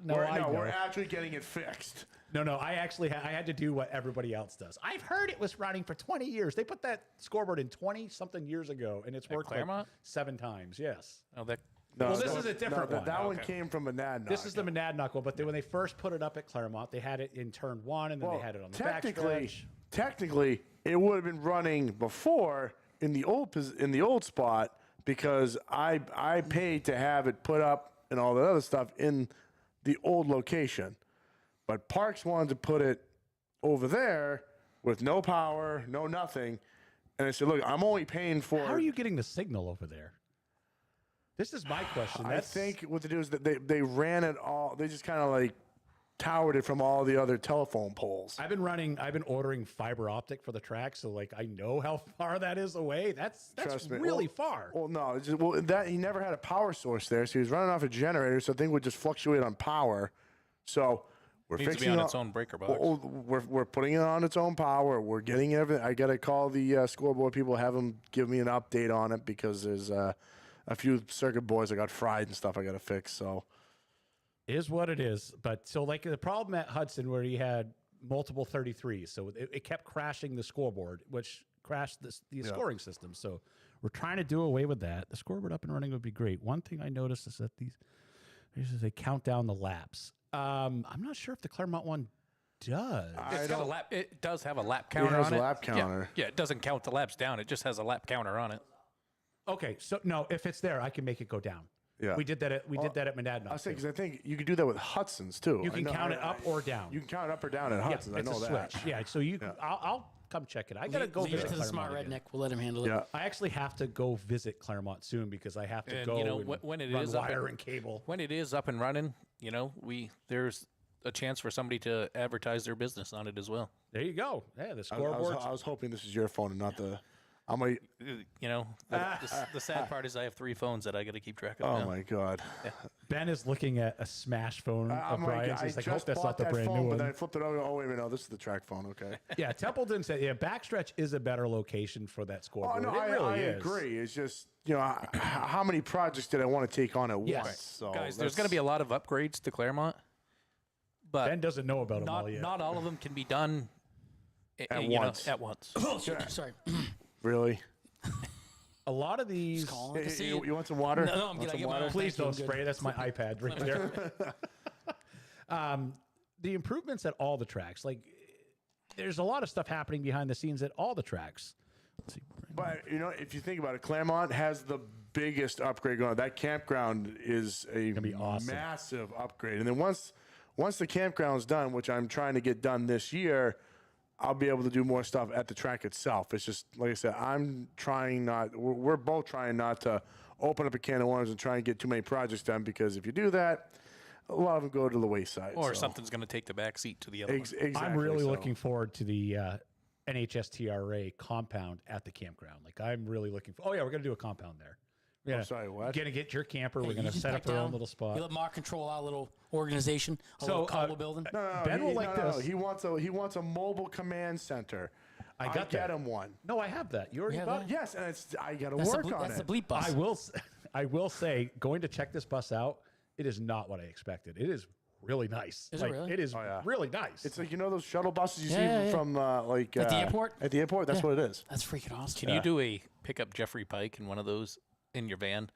No, we're actually getting it fixed. No. I actually I had to do what everybody else does. I've heard it was running for 20 years. They put that scoreboard in 20-something years ago, and it's worked like Claremont? 7 times. Yes. Oh, that No, Well, this is a different one. That one Okay. came from Monadnock. This is the Monadnock one, but when they first put it up at Claremont, they had it in turn 1, and then they had it on the backstretch. Technically, it would have been running before in the old spot because I paid to have it put up and all that other stuff in the old location. But Parks wanted to put it over there with no power, no nothing. And I said, look, I'm only paying for... How are you getting the signal over there? This is my question. I think what they do is that they ran it all... They just kind of like towered it from all the other telephone poles. I've been ordering fiber optic for the track, so like I know how far that is away. That's Trust me. really far. Well, no, it's just, that he never had a power source there, so he was running off a generator, so the thing would just fluctuate on power. So we're needs to fixing be on it. its own breaker box. We're putting it on its own power. We're getting everything. I got to call the scoreboard people, have them give me an update on it because there's a few circuit boards that got fried and stuff I got to fix. So Is what it is. But so like the problem at Hudson where he had multiple 33s, so it kept crashing the scoreboard, which crashed the scoring system. So we're trying to do away with that. The scoreboard up and running would be great. One thing I noticed is that they count down the laps. I'm not sure if the Claremont one does. It's got a lap. It does have a lap it counter has on a it. lap counter. Yeah, it doesn't count the laps down. It just has a lap counter on it. Okay, so no, if it's there, I can make it go down. Yeah. We did that at Monadnock. I was saying because I think you could do that with Hudson's too. You can count it up or down. You can count it up or down at Yeah, Hudson's. I it's know a that. switch. Yeah, so I'll come check it. I gotta go Leave it visit to the smart Claremont again. redneck. We'll let him handle it. Yeah. I actually have to go visit Claremont soon because I have to And, go you know, and when it run is up wire and- and cable. When it is up and running, you know, there's a chance for somebody to advertise their business on it as well. There you go. Yeah, the I was, scoreboard. I was hoping this is your phone and not the. I'm like, You know, the sad part is I have 3 phones that I got to keep track of. oh now. my god. Ben is looking at a smash phone of I'm like, Brian's. I He's like, just hope that's bought not the that brand phone, new but then I one. flipped it over. Oh wait a minute, no, this is the track phone. Okay. Yeah, Templeton said, yeah, backstretch is a better location for that Oh scoreboard. no, it really I is. agree. It's just how many projects did I want to take on at Yes. once? So Guys, there's going to be a lot of upgrades to Claremont, but Ben doesn't know about them all yet. not all of them can be done At you know, once. at once. Sorry. really. A lot of these. Calling to see You, it. you want some water? No, I'm Want good. I some get my water? own. Please Thank you, don't I'm good. spray. That's my iPad right there. The improvements at all the tracks, like there's a lot of stuff happening behind the scenes at all the tracks. Let's see. But you know, if you think about it, Claremont has the biggest upgrade going. That campground is a be awesome. massive upgrade. And then once the campground's done, which I'm trying to get done this year, I'll be able to do more stuff at the track itself. It's just like I said, we're both trying not to open up a can of worms and try and get too many projects done because if you do that, a lot of them go to the wayside. Or so. something's going to take the back seat to the other one. Exactly. I'm really so. looking forward to the NHSTRA compound at the campground. Like I'm really looking for. Oh yeah, we're gonna do a compound there. We're gonna, sorry, what? Gonna get your camper. Hey, We're you gonna just set back up our own down. little spot. You let Mark control our little organization, our So, little cobble building. Ben will like this. He wants a mobile command center. I got get that. him one. No, I have that. You already have bought that? it. Yes, and I got to That's, work the, on that's it. the bleep bus. I will say, going to check this bus out, it is not what I expected. It is really nice. Is it really? It is yeah. really nice. It's like those shuttle buses you see Yeah. from At the airport? At the airport, that's Yeah. what it is. That's freaking awesome. Can you do a pick up Jeffrey Pike in one of those in your van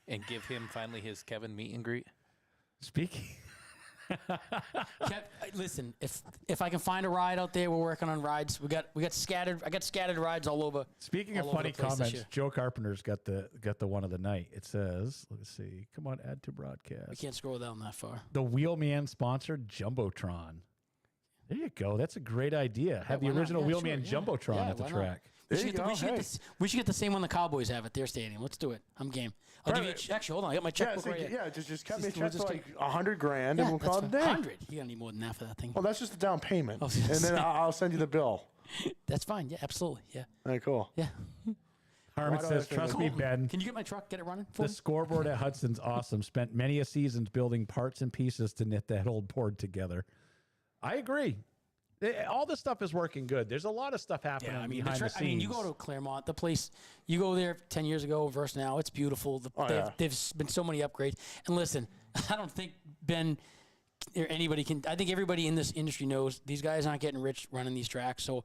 and give him finally his Kevin meet and greet? speaking. Listen, if I can find a ride out there, we're working on rides. We got scattered. I got scattered rides all over. Speaking of all over funny the place this comments, year. Joe Carpenter's got the one of the night. It says, let's see, come on, add to broadcast. We can't scroll down that far. The Wheelman sponsored Jumbotron. There you go. That's a great idea. Have the why not? original Yeah, Wheelman sure, yeah. Jumbotron Yeah, at the why not? track. We There should, you get the, go. we, should get the, we should get the same one the Cowboys have at their stadium. Let's do it. I'm game. I'll give you actually, hold on. I got my Yeah, checkbook right here. yeah, just cut me a Just- check we'll for just like $100,000 and we'll call it a day. 100. You gotta need more than that for that thing. Well, that's just the down payment, I was and gonna then say. I'll send you the bill. That's fine. Yeah, absolutely. Yeah. All right, cool. Yeah. Harmon Why do I says, think trust that- me, Ben. Can you get my truck? Get it running for The me? scoreboard at Hudson's awesome. Spent many a seasons building parts and pieces to knit that old board together. I agree. All this stuff is working good. There's a lot of stuff happening Yeah, I mean, behind the scenes. I mean, you go to Claremont, the place, you go there 10 years ago versus now, it's beautiful. yeah. There's been so many upgrades. And listen, I don't think Ben or anybody can, I think everybody in this industry knows these guys aren't getting rich running these tracks. So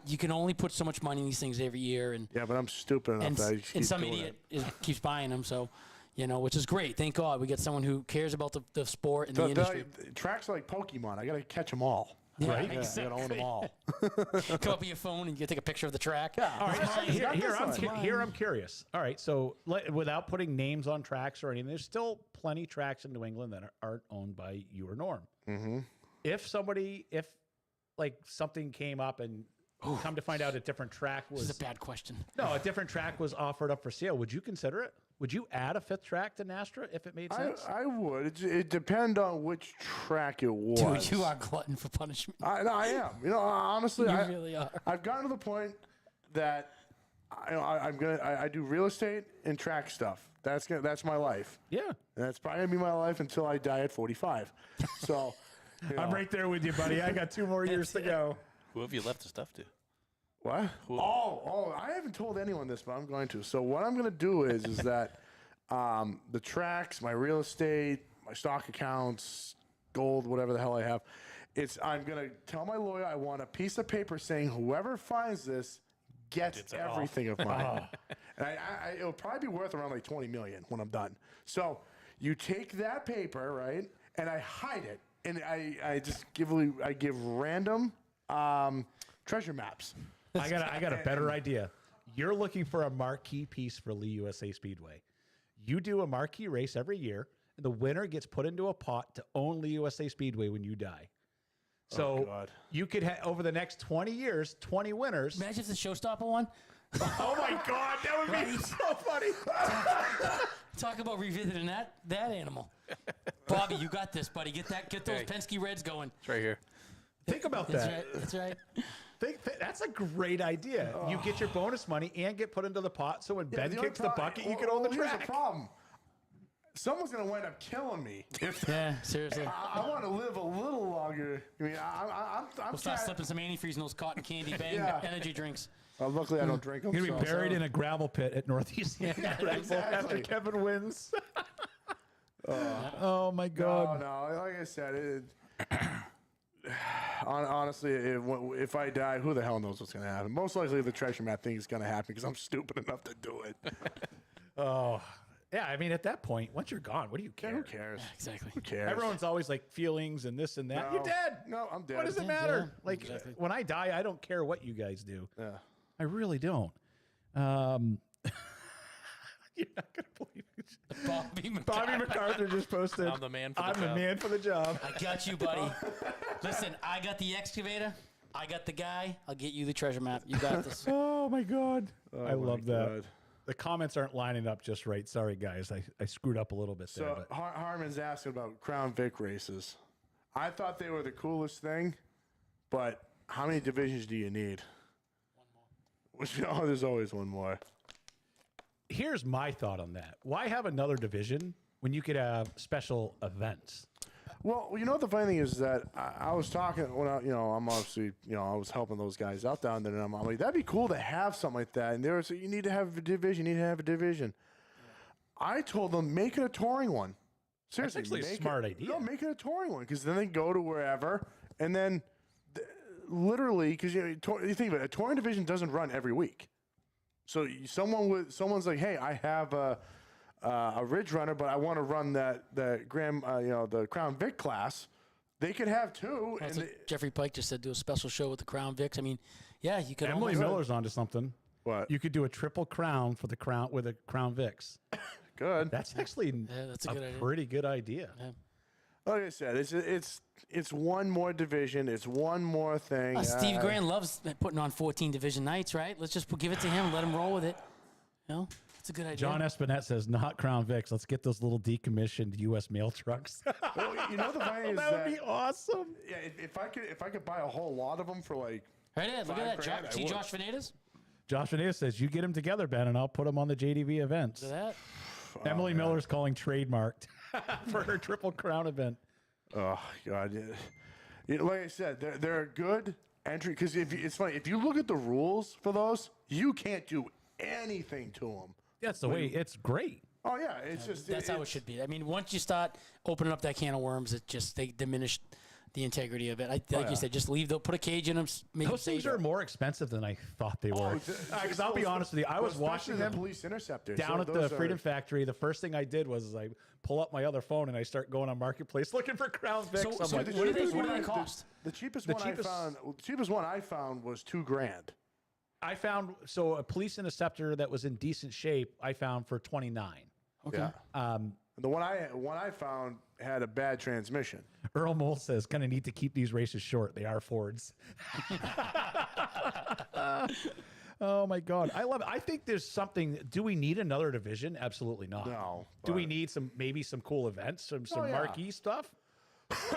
you can only put so much money in these things every year. And, Yeah, but I'm stupid enough and, that I just and keep some doing idiot it. keeps buying them. So, which is great. Thank God we get someone who cares about the sport and the industry. The tracks are like Pokemon. I got to catch them all. Yeah, right? Yeah, I got to own them all. Come up with your phone and you take a picture of the track. All right, Mine. here, Got here, this I'm, one. here I'm curious. All right, so without putting names on tracks or anything, there's still plenty tracks in New England that aren't owned by you or Norm. Mm-hmm. If like something came up and come to find out a different track This is was a bad question. a different track was offered up for sale, would you consider it? Would you add a fifth track to NHSTRA if it made sense? I would. It depends on which track it was. Dude, you are glutton for punishment. I am. Honestly, You I really are. I've gotten to the point that I do real estate and track stuff. That's my life. Yeah. And that's probably gonna be my life until I die at 45. So I'm right there with you, buddy. I got 2 more years to go. Who have you left the stuff to? What? Oh, I haven't told anyone this, but I'm going to. So what I'm going to do is that the tracks, my real estate, my stock accounts, gold, whatever the hell I have, I'm going to tell my lawyer I want a piece of paper saying whoever finds this gets everything of mine. And it'll probably be worth around like $20 million when I'm done. So you take that paper, right, and I hide it, and I just give random treasure maps. I got a better idea. You're looking for a marquee piece for Lee USA Speedway. You do a marquee race every year, and the winner gets put into a pot to own Lee USA Speedway when you die. So God. you could have over the next 20 years, 20 winners. Imagine if the showstopper won. Oh my God, that would be so funny. Talk about revisiting that animal. Bobby, you got this, buddy. Get those Hey. Penske Reds going. It's right here. Think about That's that. right. That's right. That's a great idea. You get your bonus money and get put into the pot. So when Ben The only kicks the problem- bucket, you can own the here's track. the problem. Someone's going to wind up killing me. Yeah, seriously. I want to live a little longer. I mean, I'm We'll start slipping some antifreeze in those cotton candy bang Yeah. energy drinks. luckily, I don't drink them. You're gonna be buried in a gravel pit at Northeast after exactly. Kevin wins. Oh my No, God! no. Like I said, honestly, if I die, who the hell knows what's going to happen? Most likely, the treasure map thing is going to happen because I'm stupid enough to do it. Oh, yeah. I mean, at that point, once you're gone, what do you care? Who cares? Exactly. Who cares? Everyone's always like feelings and this and that. No. You're dead. No, I'm dead. What does it Yeah, matter? yeah, Like exactly. when I die, I don't care what you guys do. Yeah. I really don't. You're not gonna believe it. Bobby McCarthy. Bobby MacArthur just posted. I'm the man for the I'm the job." man for the job. I got you, buddy. Listen, I got the excavator. I got the guy. I'll get you the treasure map. You got this. Oh my God! I Oh, my love that. God. The comments aren't lining up just right. Sorry, guys. I screwed up a little bit there. So But Harmon's asking about Crown Vic races. I thought they were the coolest thing, but how many divisions do you need? One more. Oh, there's always one more. here's my thought on that. Why have another division when you could have special events? Well, you know what the funny thing is that I was talking when I'm obviously I was helping those guys out down there, and I'm like, that'd be cool to have something like that. And they were saying, you need to have a division. You need to have a division. I told them, make it a touring one. Seriously, actually a make smart it, idea. No, make it a touring one because then they go to wherever, and then literally because you think about it, a touring division doesn't run every week. So someone's like, hey, I have a Ridge Runner, but I want to run the Crown Vic class. They could have two. Well, And it's like Jeffrey Pike just said, do a special show with the Crown Vics. I mean, yeah, you could Emily almost, Miller's onto something. what? You could do a triple crown for the crown with a Crown Vicks. Good. That's actually that's a good idea. pretty good idea. Yeah. Like I said, it's one more division. It's one more thing. Steve Grant loves putting on 14 division nights, right? Let's just give it to him. Let him roll with it. You know, it's a good idea. John Espinette says, not Crown Vicks. Let's get those little decommissioned U.S. mail trucks. Well, you know the funny is that would be awesome. yeah, if I could buy a whole lot of them for like Right there, look at that. $5,000, I See would. Josh Venedas? Josh Veneta says, you get them together, Ben, and I'll put them on the JDV events. Look at that. Emily Miller's calling trademarked for her Triple Crown event. oh god, yeah. You know, like I said, they're a good entry because it's funny if you look at the rules for those, you can't do anything to them. That's the way. It's great. Oh yeah, it's just That's how it should be. I mean, once you start opening up that can of worms, they diminish the integrity of it. Like you said, just put a cage in them. Make Those things are more expensive than I thought they were. Because I'll be honest with you, I was watching the them police interceptors down at the those are- Freedom Factory. The first thing I did was I pull up my other phone and I start going on Marketplace looking for Crown Vicks. So I'm like, what do they cost? The cheapest The one cheapest- the cheapest one I found was $2,000. I found a police interceptor that was in decent shape. I found for $29. Okay. Yeah. The one I found had a bad transmission. Earl Mole says, "Gonna need to keep these races short. They are Fords." Oh my God, I love it. I think there's something. Do we need another division? Absolutely not. No, Do we but- need some cool events, some yeah. marquee stuff?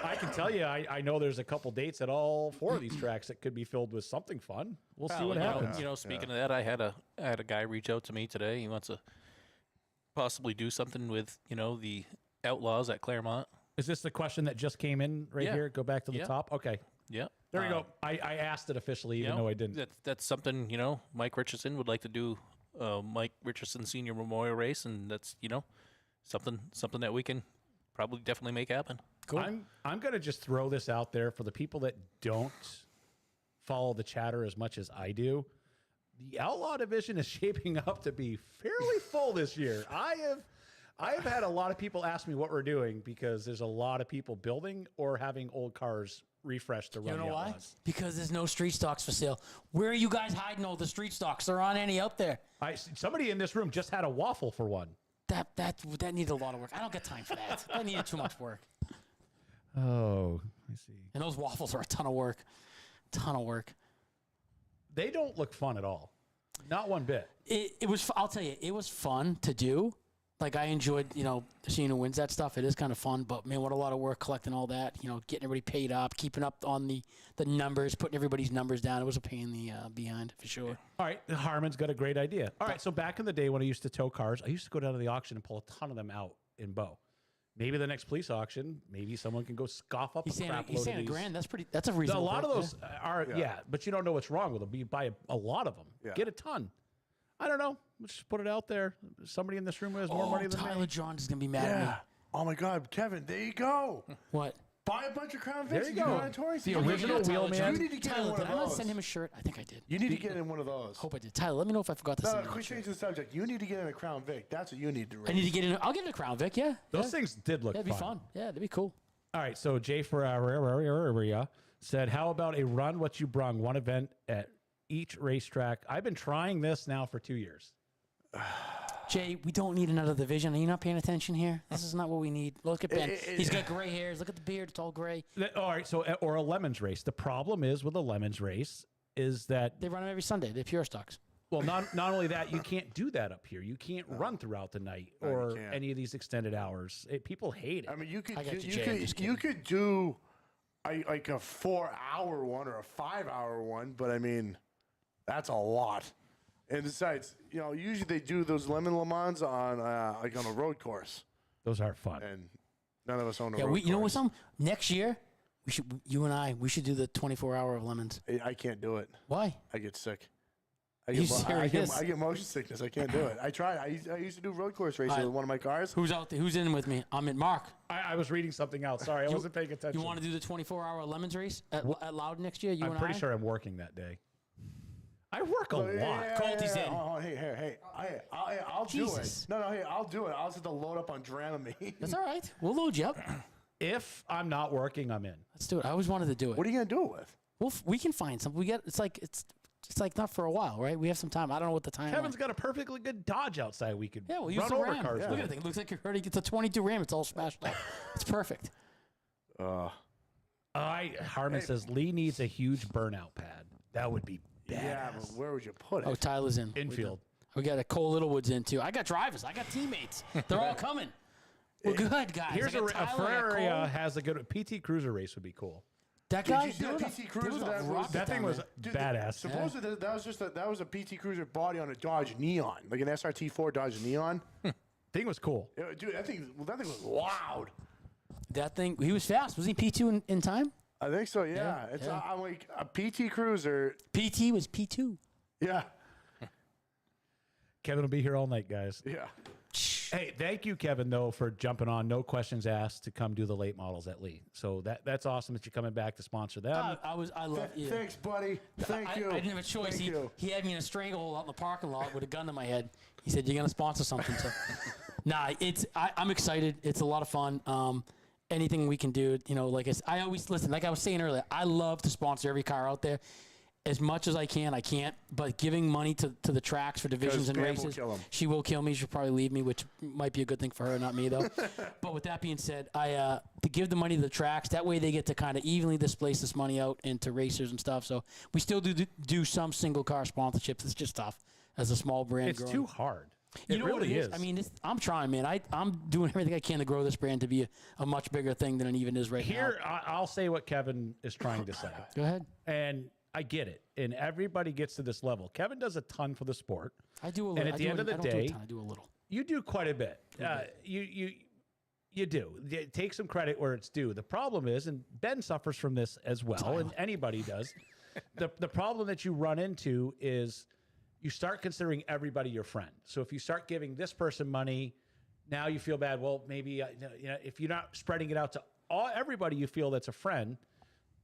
I can tell you, I know there's a couple dates at all 4 of these tracks that could be filled with something fun. We'll see what happens. You know, speaking of that, I had a guy reach out to me today. He wants to possibly do something with the Outlaws at Claremont. Is this the question that just came in right Yeah. here? Go back to the Yeah. top. Okay, Yeah, there you go. I asked it officially, even though I didn't. That's something Mike Richardson would like to do. Mike Richardson Senior Memorial Race, and that's something that we can probably definitely make happen. Cool. I'm going to just throw this out there for the people that don't follow the chatter as much as I do. The Outlaw division is shaping up to be fairly full this year. I have had a lot of people ask me what we're doing because there's a lot of people building or having old cars refreshed to run. You know the why? Outlaws. Because there's no street stocks for sale. Where are you guys hiding all the street stocks? There aren't any out there. Somebody in this room just had a waffle for one. That needed a lot of work. I don't get time for that. That needed too much work. Oh, I see. And those waffles are a ton of work. Ton of work. They don't look fun at all. Not one bit. It was. I'll tell you, it was fun to do. Like I enjoyed, seeing who wins that stuff. It is kind of fun, but man, what a lot of work collecting all that. Getting everybody paid up, keeping up on the numbers, putting everybody's numbers down. It was a pain in the behind for sure. All right, Harmon's got a great idea. All right, so back in the day when I used to tow cars, I used to go down to the auction and pull a ton of them out in Bow. Maybe the next police auction, maybe someone can go scoff up He's a crap saying load of a these. grand. That's a A reasonable. lot of bid, those are, but you don't know what's wrong with them. You buy a lot of them. Yeah. Get a ton. I don't know. Let's just put it out there. Somebody in this room who has Yeah. more money than Tyler me. Johns is gonna be mad at Yeah. me. Oh my God, Kevin, there you go. What? Buy a bunch of Crown Vics. There you and go. get on a touring The team. original Tyler Wheelman. Johns. You need to get Tyler, one did of I not those. send him a shirt? I think I did. You need to get in one of those. Hope I did. Tyler, let me know if I forgot to No, send him a quick shirt. change the subject. You need to get in a Crown Vic. That's what you need to raise. I need to get in. I'll get in a Crown Vic. Yeah. Those yeah. things did look That'd be fun. Yeah, that'd be cool. All right, so Jay Ferrara said, how about a run what you brung, one event at each racetrack? I've been trying this now for 2 years. Jay, we don't need another division. Are you not paying attention here? This is not what we need. Look at Ben. He's got gray hairs. Look at the beard. It's all gray. All right, so or a lemons race. The problem is with a lemons race is that, They run them every Sunday. They're pure stocks. well, not only that, you can't do that up here. You can't run throughout the night No, you or can't. any of these extended hours. People hate it. I mean, you could I got do, you, Jay. I'm just you could do like a 4-hour one or a 5-hour one, but I mean, that's a lot. And besides, usually they do those lemon Le Mans on like on a road course, Those are fun. and none of us own a Yeah, road you know what? course. Some next year, you and I, we should do the 24-hour of lemons. I can't do it. Why? I get sick. You I serious? get motion sickness. I can't do it. I tried. I used to do road course racing with one of my cars. Who's out there? Who's in with me? I'm in. Mark. I was reading something else. Sorry, I wasn't paying attention. You want to do the 24-hour lemons race at Loudon next year? I'm pretty sure I'm working that day. I work a lot. Colty's in. Oh, hey, I'll do Jesus. it. No, hey, I'll do it. I'll just have to load up on Dramamine. That's all right. We'll load you up. If I'm not working, I'm in. Let's do it. I always wanted to do it. What are you gonna do it with? We can find something. It's like not for a while, right? We have some time. I don't know what the time. Kevin's got a perfectly good Dodge outside. We could we'll use run the over Ram. cars. Look with at it. the thing. It looks like you're already. It's a 22 Ram. It's all smashed up. It's perfect. Harmon says Lee needs a huge burnout pad. That would be bad. Yeah, but where would you put it? Oh, Tyler's in. Infield. We got a Cole Littlewood's in too. I got drivers. I got teammates. They're all coming. We're good, guys. Here's I a got Tyler, I got Ferrari Cole. has a good PT Cruiser race would be cool. That Did guy. you see there that was a- PT there Cruiser was a that was- rocket That thing down was there. badass. Supposedly that was a PT Cruiser body on a Dodge Neon, like an SRT4 Dodge Neon. Thing was cool. Dude, that thing was loud. That thing. He was fast. Was he P2 in time? I think so. Yeah, it's yeah. I'm like a PT Cruiser. PT was P2. Yeah, Kevin will be here all night, guys. yeah. Hey, thank you, Kevin, though, for jumping on. No questions asked to come do the late models at Lee. So that's awesome that you're coming back to sponsor them. I love you. Thanks, buddy. Thank you. I didn't have a choice. Thank you. He had me in a stranglehold out in the parking lot with a gun to my head. He said, "You're gonna sponsor something." So, I'm excited. It's a lot of fun. Anything we can do, like I always listen. Like I was saying earlier, I love to sponsor every car out there. As much as I can, I can't. But giving money to the tracks for divisions and Pam will races, kill 'em. she will kill me. She'll probably leave me, which might be a good thing for her, not me though. But with that being said, to give the money to the tracks, that way they get to kind of evenly displace this money out into racers and stuff. So we still do some single car sponsorships. It's just tough as a small brand. It's growing. too hard. You It know really what it is? is. I mean, I'm trying, man. I'm doing everything I can to grow this brand to be a much bigger thing than it even is right Here, now. I'll say what Kevin is trying to say. Go ahead. And I get it. And everybody gets to this level. Kevin does a ton for the sport. I do a little. And at the end of the I don't do day, a ton, I do a little. you do quite a bit. You do. Take some credit where it's due. The problem is, and Ben suffers from this as well, and anybody does, the problem that you run into is you start considering everybody your friend. So if you start giving this person money, now you feel bad. Well, maybe if you're not spreading it out to everybody you feel that's a friend,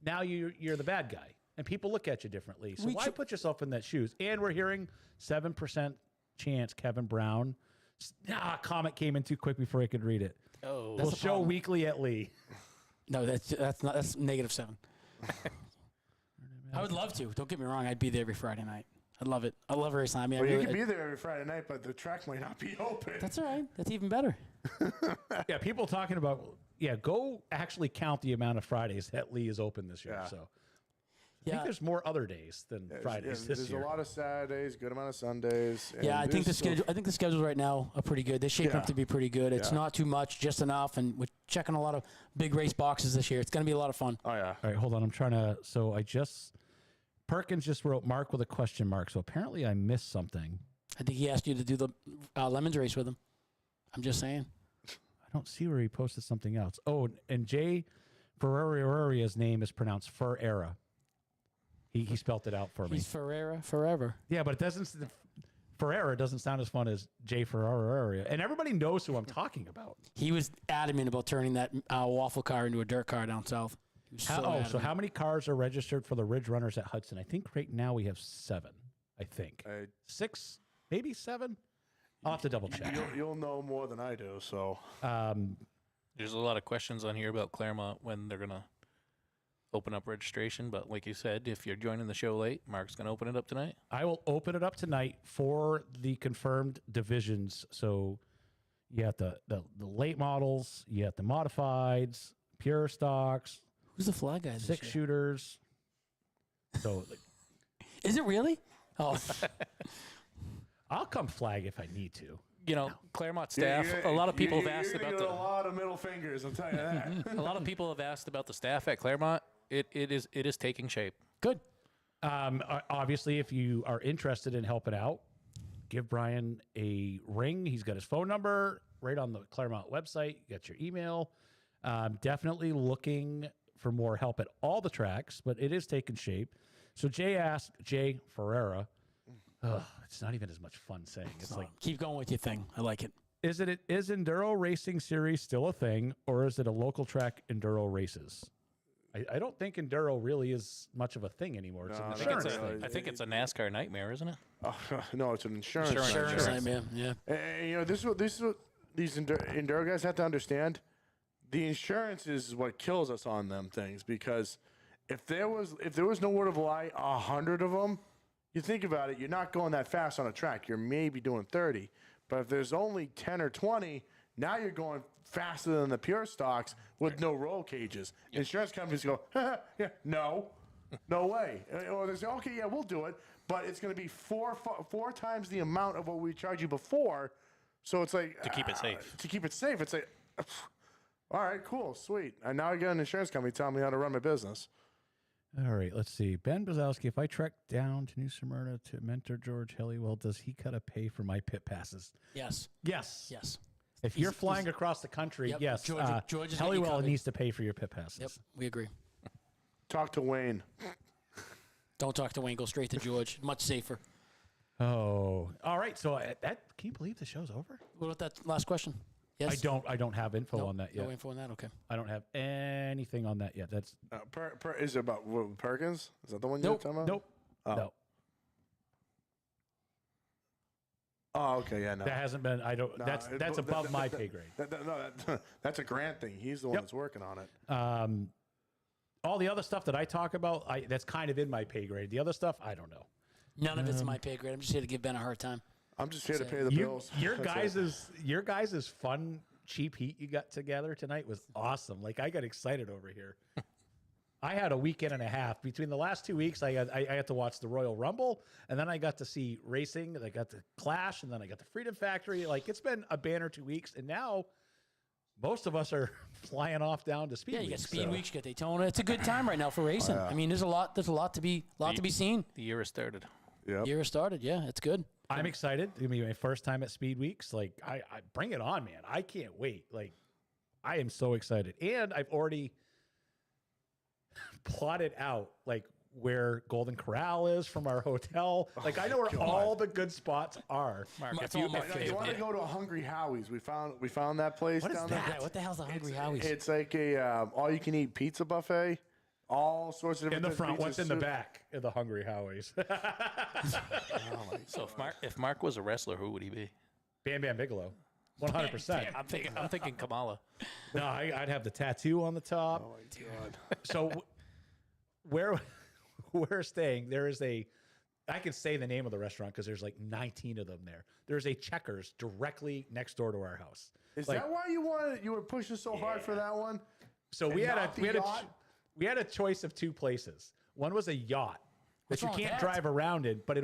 now you're the bad guy. And people look at you differently. So why put yourself in that shoes? And we're hearing 7% chance Kevin Brown. Comment came in too quick before I could read it. Oh, We'll show weekly at Lee. No, that's -7. I would love to. Don't get me wrong. I'd be there every Friday night. I'd love it. I love race time. I mean, Well, you really, can be there every Friday night, but the track might not be open. that's all right. That's even better. Yeah, people talking about, go actually count the amount of Fridays that Lee is open this year. Yeah. So I Yeah. think there's more other days than Fridays this There's year. a lot of Saturdays, good amount of Sundays. Yeah, and I think the there's still- schedule. I think the schedules right now are pretty good. They're shaping up Yeah. to be pretty good. It's Yeah. not too much, just enough, and we're checking a lot of big race boxes this year. It's going to be a lot of fun. Oh yeah. All right, hold on. I'm trying to. So Perkins just wrote Mark with a question mark. So apparently I missed something. I think he asked you to do the Lemons race with him. I'm just saying. I don't see where he posted something else. Oh, and Jay Ferraria's name is pronounced Ferreira. He spelt it out for me. He's Ferreira forever. Yeah, but it doesn't. Ferreira doesn't sound as fun as Jay Ferrari, and everybody knows who I'm talking about. He was adamant about turning that waffle car into a dirt car down south. He was so adamant. So how many cars are registered for the Ridge Runners at Hudson? I think right now we have 7. I think 6, maybe 7. I'll have to double check. You'll know more than I do. So There's a lot of questions on here about Claremont when they're going to open up registration. But like you said, if you're joining the show late, Mark's going to open it up tonight. I will open it up tonight for the confirmed divisions. So you got the late models, you got the modifieds, pure stocks, Who's the flag guy? this 6 year? shooters. So Is it really? Oh, I'll come flag if I need to. Claremont staff, a lot of people have asked you're about gonna get a lot of middle fingers. I'll tell you that. a lot of people have asked about the staff at Claremont. It is taking shape. good. Obviously, if you are interested in helping out, give Brian a ring. He's got his phone number right on the Claremont website. You got your email. Definitely looking for more help at all the tracks, but it is taking shape. So Jay Ferreira. It's not even as much fun saying. It's like, Keep going with your thing. I like it. is Enduro Racing Series still a thing, or is it a local track Enduro races? I don't think Enduro really is much of a thing anymore. It's an No, insurance thing. I think it's a NASCAR nightmare, isn't it? No, it's an insurance. Insurance nightmare. Yeah. And, this is what these Enduro guys have to understand. the insurance is what kills us on them things, because if there was no word of a lie, 100 of them, you think about it, you're not going that fast on a track. You're maybe doing 30. But if there's only 10 or 20, now you're going faster than the pure stocks with no roll cages. Insurance companies go, yeah, no way. Or they say, okay, yeah, we'll do it, but it's going to be four times the amount of what we charged you before. So it's like To keep it safe. To keep it safe, it's like, all right, cool, sweet. And now I got an insurance company telling me how to run my business. All right, let's see. Ben Brzezowski, if I trek down to New Smyrna to mentor George Helliwell, does he cut a pay for my pit passes? Yes. Yes. Yes. If you're flying across the country, Yep, yes. George is getting you Helliwell covered. needs to pay for your pit passes. Yep. We agree. Talk to Wayne. Don't talk to Wayne. Go straight to George. Much safer. Oh, all right. So can you believe the show's over? What about that last question? Yes. I don't have info Nope, on that yet. No info on that. Okay. I don't have anything on that yet. That's Is it about Perkins? Is that the one Nope. you're talking about? nope. Oh. No, Oh, okay, yeah, no. that hasn't been. I don't. No, That's above my pay grade. That's a Grant thing. He's the one that's working on it. All the other stuff that I talk about, that's kind of in my pay grade. The other stuff, I don't know. None of it's my pay grade. I'm just here to give Ben a hard time. I'm just here to pay the You, bills. your That's it. guys' fun cheap heat you got together tonight was awesome. Like I got excited over here. I had a weekend and a half between the last 2 weeks. I had to watch the Royal Rumble, and then I got to see racing. I got the Clash, and then I got the Freedom Factory. Like it's been a banner 2 weeks, and now most of us are flying off down to Speed Yeah, Week. you got Speed Week, you got Daytona. It's a good time right now for racing. I mean, there's a lot to be seen. The year has started. Yep. Year started. Yeah, it's good. I'm excited. It's gonna be my first time at Speed Weeks. Like I bring it on, man. I can't wait. Like I am so excited. And I've already plotted out like where Golden Corral is from our hotel. Like I know where all the good spots are. Mark, It's all my You want to go to a Hungry Howie's? We found that place What is down that? there. Yeah, what the hell's the Hungry Howie's? It's like a all-you-can-eat pizza buffet. All sorts of In different the front, pizzas, what's in the soup. back of the Hungry Howie's? So if Mark was a wrestler, who would he be? Bam Bam Bigelow. 100%. I'm thinking Kamala. No, I'd have the tattoo on the top. Oh my god! So where we're staying, there is I can say the name of the restaurant because there's like 19 of them there. There's a Checkers directly next door to our house. Is Like, that why you were pushing so hard for that one? so and we had not the we had yacht? we had a choice of two places. One was a yacht that What's you wrong with can't that? drive around in, but it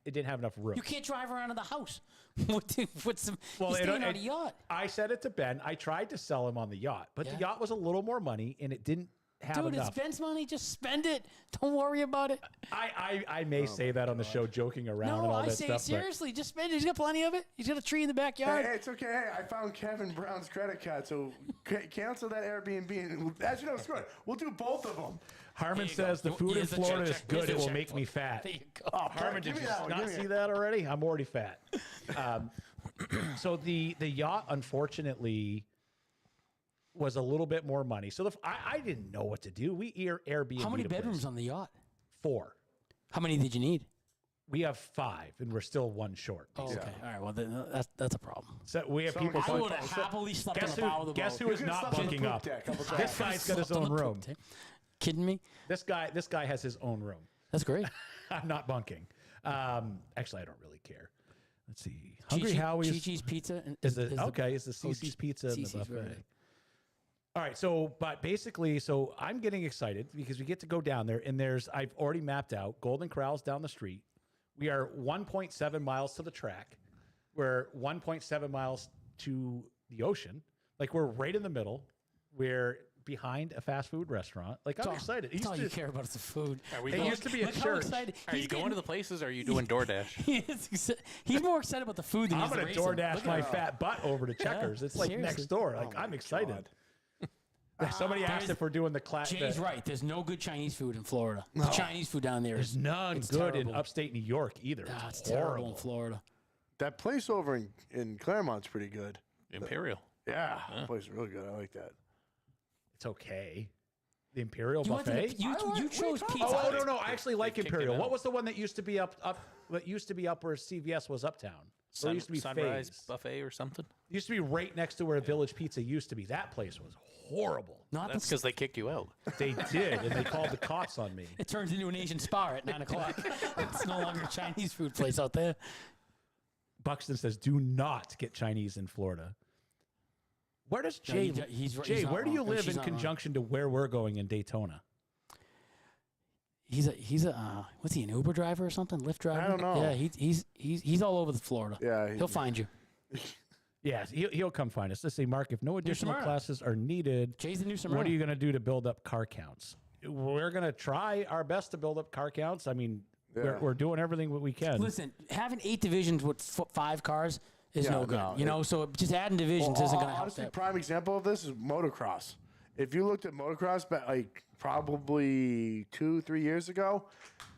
didn't have enough room. You can't drive around in the house. What's the? Well, You're staying on it- a yacht. I said it to Ben. I tried to sell him on the yacht, but the Yeah. yacht was a little more money and it didn't have Dude, enough. it's Ben's money. Just spend it. Don't worry about it. I may say that on the show, joking around and No, all I that say stuff. but- seriously. Just spend it. He's got plenty of it. He's got a tree in the Hey, backyard. it's okay. Hey, I found Kevin Brown's credit card, so cancel that Airbnb. And as you know, screw it. We'll do both of them. Harmon There you go. says the food in Here's the Florida check. is good. Here's It the will check make me book. fat. There you go. Harmon, give did me you that one, not give me see it. that already? I'm already fat. So the yacht, unfortunately, was a little bit more money. So I didn't know what to do. We Airbnb. How many bedrooms on the yacht? 4. How many did you need? We have 5, and we're still 1 short. Oh, okay. All right. Well, then, that's a problem. So we have Someone people. gets I on- would have happily slept on Guess the bow of the guess boat. who is You could've not slept on the bunking poop up? deck. How about that? This guy's got his Slept on own the poop room. deck. Kidding me? This guy has his own room. That's great. I'm not bunking. Actually, I don't really care. Let's see. Hungry Howie's Chi-Chi's Pizza is the CC's Pizza and the CC's, buffet. right. All right, but basically, I'm getting excited because we get to go down there, and I've already mapped out Golden Corral's down the street. We are 1.7 miles to the track. We're 1.7 miles to the ocean. Like we're right in the middle. We're behind a fast food restaurant. Like I'm excited. That's all you care about is the food. Are we It going, used to be a Look how church. excited. are you going to the places or are you doing DoorDash? He's more excited about the food than I'm he's gonna racing. DoorDash Look my at him. fat butt over to Checkers. It's like seriously. next door. Like I'm excited. Somebody asked if we're doing the class. Jay's right. There's no good Chinese food in Florida. The Chinese food down there There's is none it's good in terrible. upstate New York either. It's terrible horrible. in Florida. That place over in Claremont's pretty good. Imperial. Yeah, that place is really good. I like that. It's okay. The Imperial You went to buffet. the, you chose pizza. Oh Hut. no! I actually like kicked it Imperial. out. What was the one that used to be up? What used to be up where CVS was uptown? Or it used to be Sunrise Faye's. Buffet or something. It used to be right next to where Village Pizza used to be. That place was horrible. Not That's because they kick you out. They did, and they called the cops on me. it turns into an Asian spa at 9 o'clock. It's no longer a Chinese food place out there. Buxton says, "Do not get Chinese in Florida." Where does No, Jay? he's Jay, not where do you wrong. No, live she's in not wrong. conjunction to where we're going in Daytona? He's a what's he, an Uber driver or something? Lyft driver? I don't know. Yeah, he's all over the Florida. Yeah, He'll find you. Yes, he'll come find us. Let's say, Mark, if no additional Smyrna. classes are needed, Jay's the new Smyrna. what are you going to do to build up car counts? We're going to try our best to build up car counts. I mean, Yeah. we're doing everything that we can. Listen, having 8 divisions with 5 cars is Yeah, no good. no, you know, so just adding divisions isn't going to help honestly, that. prime example of this is motocross. If you looked at motocross back like probably 2-3 years ago,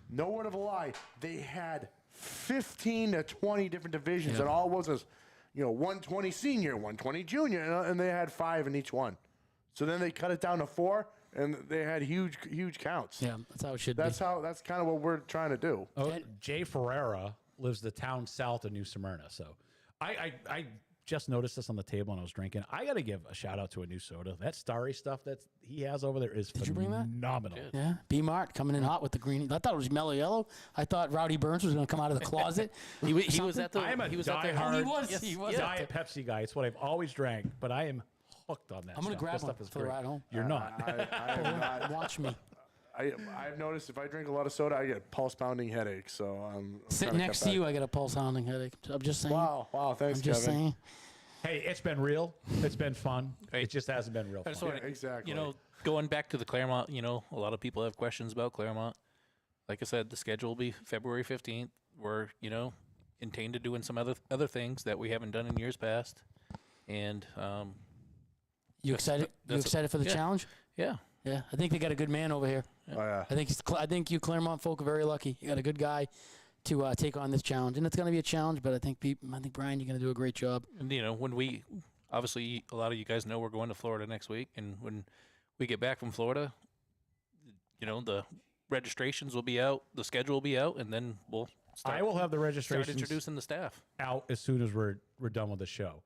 no word of a lie, they had 15 to 20 different divisions, and all was as 120 senior, 120 junior, and they had 5 in each one. So then they cut it down to 4, and they had huge counts. Yeah, that's how it should That's be. that's kind of what we're trying to do. Oh, Jay Ferreira lives the town south of New Smyrna. So I just noticed this on the table when I was drinking. I got to give a shout out to a new soda. That Starry stuff that he has over there is you bring that? phenomenal. Yeah, B Mart coming in hot with the green. I thought it was mellow yellow. I thought Rowdy Burns was going to come out of the closet. He was at the. I am a he was at the. diehard He was. He was. Diet Pepsi guy. It's what I've always drank, but I am hooked on that. I'm gonna stuff. grab That one stuff is for the great. ride home. You're not. I am not. Watch me. I've noticed if I drink a lot of soda, I get pulse pounding headaches. So I'm Sitting next to you, I get a pulse hounding headache. I'm just saying. Wow, thanks, I'm just Kevin. saying. Hey, it's been real. It's been fun. Hey. It just hasn't been real I just fun. wanna- exactly. Going back to the Claremont, a lot of people have questions about Claremont. Like I said, the schedule will be February 15th. We're, intend to doing some other things that we haven't done in years past. And You excited? You that's- excited for the yeah. challenge? yeah, Yeah, I think they got a good man over here. Oh, yeah. I think you Claremont folk are very lucky. You got a good guy to take on this challenge, and it's going to be a challenge. But I think Brian, you're going to do a great job. and when we obviously a lot of you guys know we're going to Florida next week, and when we get back from Florida, the registrations will be out, the schedule will be out, and then we'll start. I will have the start registrations introducing the staff. out as soon as we're done with the show.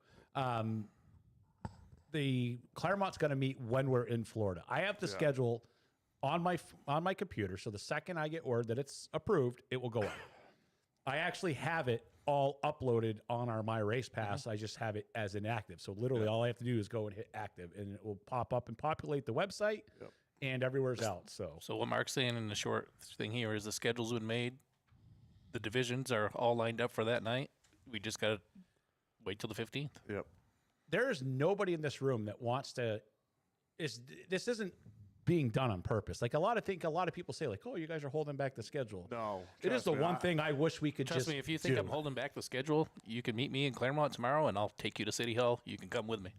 The Claremont's going to meet when we're in Florida. I have the schedule on my computer, so the second I get word that it's approved, it will go out. I actually have it all uploaded on our My Race Pass. I just have it as inactive. So literally all I have to do is go and hit active, and it will pop up and populate the website, and everywhere's out. So What Mark's saying in the short thing here is the schedule's been made. The divisions are all lined up for that night. We just got to wait till the 15th. Yep. there is nobody in this room that wants to. This isn't being done on purpose. Like a lot of people say, like, "Oh, you guys are holding back the schedule." No, it is trust the me, one thing I wish we could Trust just me, if you think do. I'm holding back the schedule, you can meet me in Claremont tomorrow, and I'll take you to City Hall. You can come with me.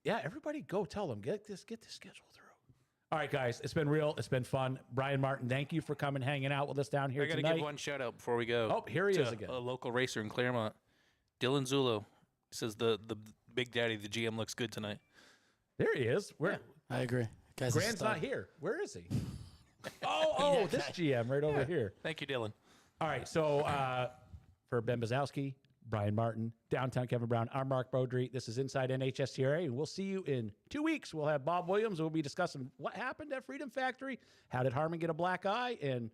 Yeah, everybody go tell them, get this schedule through. All right, guys, it's been real. It's been fun. Brian Martin, thank you for coming, hanging out with us down here I got to tonight. give one shout out before we go. Oh, here he to is again. A local racer in Claremont, Dylan Zulo, says the Big Daddy, the GM, looks good tonight. There he is. Where I agree. Guy's a Grant's stud. not here. Where is he? oh, this GM right over here. Thank you, Dylan. All right, so for Ben Bazowski, Brian Martin, Downtown Kevin Brown, I'm Mark Beaudry. This is Inside NHSTRA, and we'll see you in 2 weeks. We'll have Bob Williams. We'll be discussing what happened at Freedom Factory, how did Harmon get a black eye, and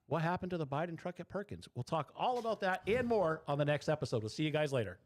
what happened to the Biden truck at Perkins. We'll talk all about that and more on the next episode. We'll see you guys later.